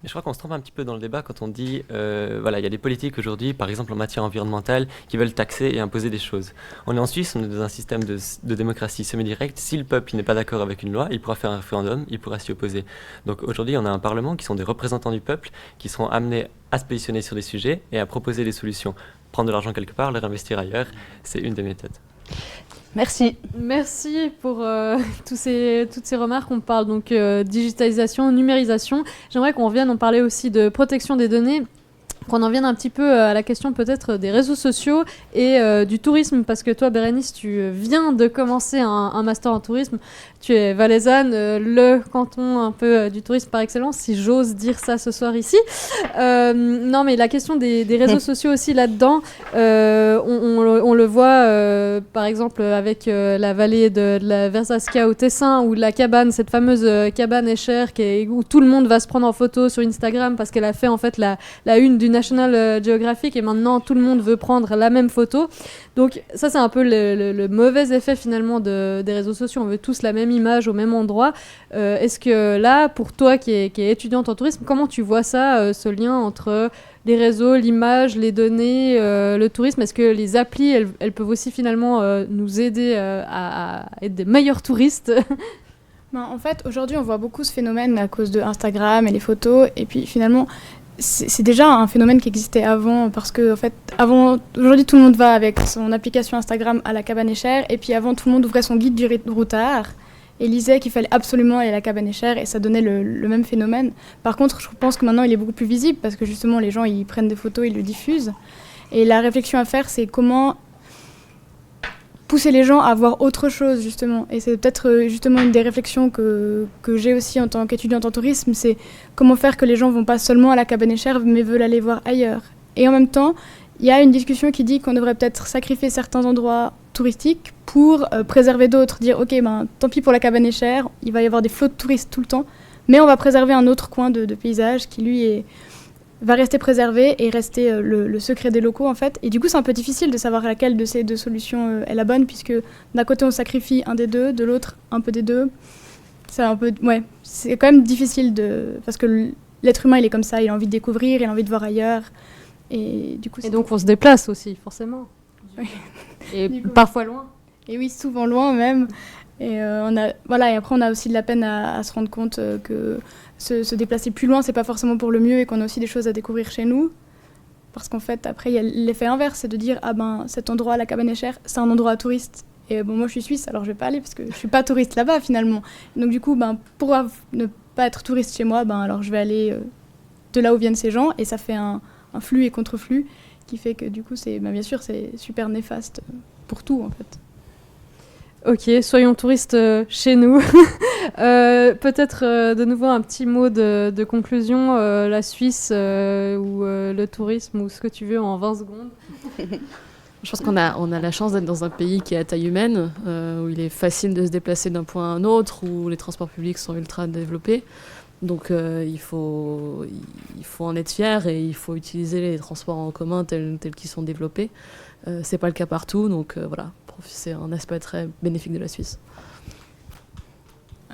Mais je crois qu'on se trompe un petit peu dans le débat quand on dit, il y a des politiques aujourd'hui, par exemple en matière environnementale, qui veulent taxer et imposer des choses. On est en Suisse, on est dans un système de démocratie semi-directe. Si le peuple n'est pas d'accord avec une loi, il pourra faire un référendum, il pourra s'y opposer. Donc aujourd'hui, on a un parlement qui sont des représentants du peuple, qui seront amenés à se positionner sur des sujets et à proposer des solutions. Prendre de l'argent quelque part, le réinvestir ailleurs, c'est une des méthodes. Merci. Merci pour toutes ces remarques. On parle donc digitalisation, numérisation. J'aimerais qu'on revienne en parler aussi de protection des données. qu'on en vienne un petit peu à la question peut-être des réseaux sociaux et du tourisme, parce que toi, Bérénice, tu viens de commencer un master en tourisme. Tu es valaisanne, le canton un peu du tourisme par excellence, si j'ose dire ça ce soir ici. Non, mais la question des réseaux sociaux aussi là-dedans, on le voit par exemple avec la vallée de la Versasca au Tessin, où la cabane, cette fameuse cabane Escher, où tout le monde va se prendre en photo sur Instagram parce qu'elle a fait en fait la une du National Geographic, et maintenant tout le monde veut prendre la même photo. Donc ça, c'est un peu le mauvais effet finalement des réseaux sociaux. On veut tous la même image au même endroit. Est-ce que là, pour toi qui est étudiante en tourisme, comment tu vois ça, ce lien entre les réseaux, l'image, les données, le tourisme? Est-ce que les applis, elles peuvent aussi finalement nous aider à être des meilleurs touristes? En fait, aujourd'hui, on voit beaucoup ce phénomène à cause de Instagram et les photos. Et puis finalement, c'est déjà un phénomène qui existait avant, parce que en fait, aujourd'hui, tout le monde va avec son application Instagram à la cabane Escher, et puis avant, tout le monde ouvrait son guide du routard et lisait qu'il fallait absolument aller à la cabane Escher, et ça donnait le même phénomène. Par contre, je pense que maintenant, il est beaucoup plus visible, parce que justement, les gens, ils prennent des photos, ils le diffusent. Et la réflexion à faire, c'est comment pousser les gens à voir autre chose, justement. Et c'est peut-être justement une des réflexions que j'ai aussi en tant qu'étudiante en tourisme, c'est comment faire que les gens ne vont pas seulement à la cabane Escher, mais veulent aller voir ailleurs. Et en même temps, il y a une discussion qui dit qu'on devrait peut-être sacrifier certains endroits touristiques pour préserver d'autres. Dire, ok, tant pis pour la cabane Escher, il va y avoir des flots de touristes tout le temps, mais on va préserver un autre coin de paysage qui, lui, va rester préservé et rester le secret des locaux, en fait. Et du coup, c'est un peu difficile de savoir laquelle de ces deux solutions est la bonne, puisque d'un côté, on sacrifie un des deux, de l'autre, un peu des deux. C'est un peu... Ouais, c'est quand même difficile parce que l'être humain, il est comme ça, il a envie de découvrir, il a envie de voir ailleurs. Et du coup, donc, on se déplace aussi, forcément. Oui. Et parfois loin. Et oui, souvent loin même. Et, et après, on a aussi de la peine à se rendre compte que se déplacer plus loin, c'est pas forcément pour le mieux, et qu'on a aussi des choses à découvrir chez nous. Parce qu'en fait, après, il y a l'effet inverse, c'est de dire, cet endroit, la cabane Escher, c'est un endroit à touristes. Et moi, je suis suisse, alors je vais pas aller, parce que je suis pas touriste là-bas, finalement. Donc du coup, pour ne pas être touriste chez moi, alors je vais aller de là où viennent ces gens, et ça fait un flux et contre-flux, qui fait que du coup, bien sûr, c'est super néfaste pour tout, en fait. Ok, soyons touristes chez nous. Peut-être de nouveau un petit mot de conclusion, la Suisse ou le tourisme, ou ce que tu veux en 20 secondes. Je pense qu'on a la chance d'être dans un pays qui est à taille humaine, où il est facile de se déplacer d'un point à un autre, où les transports publics sont ultra développés. Donc il faut en être fier, et il faut utiliser les transports en commun tels qu'ils sont développés. C'est pas le cas partout, donc voilà, c'est un aspect très bénéfique de la Suisse.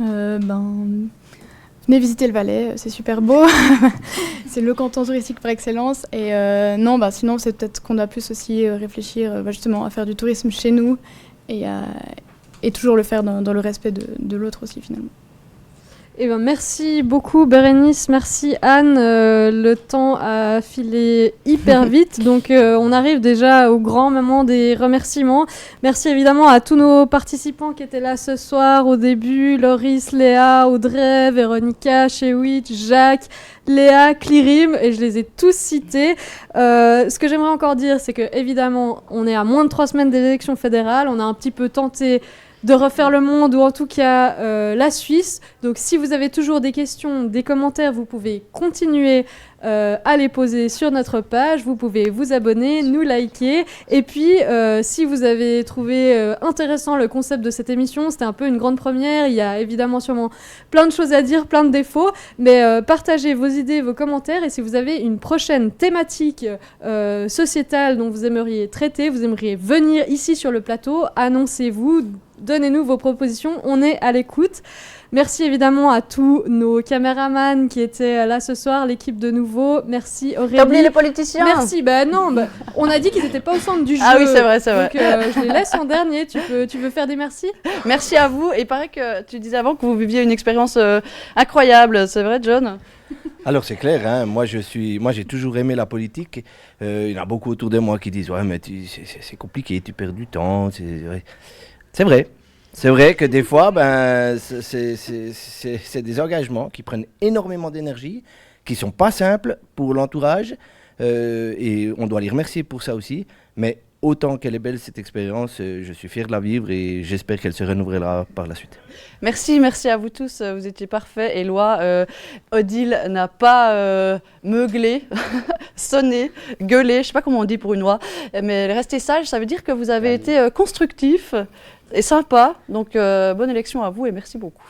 Venez visiter le Valais, c'est super beau. C'est le canton touristique par excellence. Et sinon, c'est peut-être qu'on doit plus aussi réfléchir justement à faire du tourisme chez nous, et toujours le faire dans le respect de l'autre aussi, finalement. Merci beaucoup Bérénice, merci Anne. Le temps a filé hyper vite, donc on arrive déjà au grand moment des remerciements. Merci évidemment à tous nos participants qui étaient là ce soir au début: Loris, Léa, Audrey, Véronica, Chewich, Jacques, Léa, Clirim, et je les ai tous cités. Ce que j'aimerais encore dire, c'est que évidemment on est à moins de 3 semaines des élections fédérales, on a un petit peu tenté de refaire le monde, ou en tout cas la Suisse. Donc si vous avez toujours des questions, des commentaires, vous pouvez continuer à les poser sur notre page. Vous pouvez vous abonner, nous liker. Et puis si vous avez trouvé intéressant le concept de cette émission, c'était un peu une grande première. Il y a évidemment sûrement plein de choses à dire, plein de défauts, mais partagez vos idées, vos commentaires. Et si vous avez une prochaine thématique sociétale dont vous aimeriez traiter, vous aimeriez venir ici sur le plateau, annoncez-vous. Donnez-nous vos propositions, on est à l'écoute. Merci évidemment à tous nos caméramans qui étaient là ce soir, l'équipe de Nouveau. Merci Aurélie. T'as oublié les politiciens. Merci, on a dit qu'ils n'étaient pas au centre du jeu. Ah oui, c'est vrai. Donc je les laisse en dernier. Tu veux faire des merci? Merci à vous. Et il paraît que tu disais avant que vous viviez une expérience incroyable. C'est vrai, John? Alors c'est clair, hein, moi j'ai toujours aimé la politique. Il y en a beaucoup autour de moi qui disent ouais mais c'est compliqué, tu perds du temps. C'est vrai. C'est vrai que des fois, c'est des engagements qui prennent énormément d'énergie, qui sont pas simples pour l'entourage. et on doit les remercier pour ça aussi. Mais autant qu'elle est belle cette expérience, je suis fier de la vivre et j'espère qu'elle se renouvellera par la suite. Merci à vous tous, vous étiez parfaits. Éloi, Odile n'a pas meuglé, sonné, gueulé, je ne sais pas comment on dit pour une oie, mais rester sage, ça veut dire que vous avez été constructif et sympa. Donc bonne élection à vous et merci beaucoup.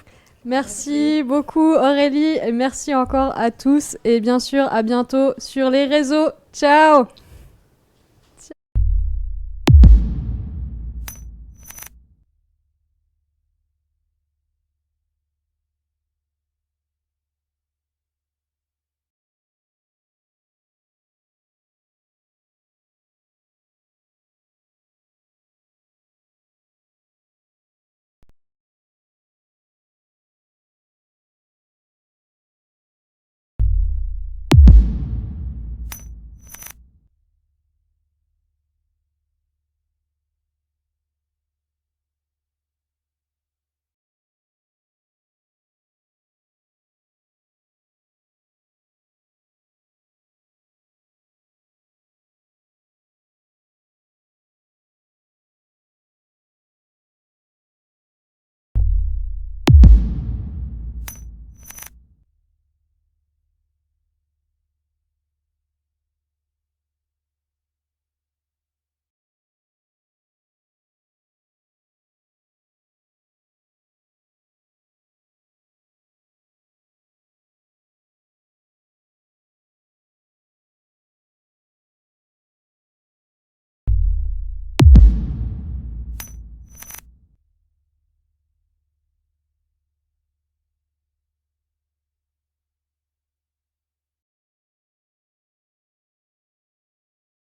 Merci beaucoup Aurélie et merci encore à tous et bien sûr à bientôt sur les réseaux. Ciao!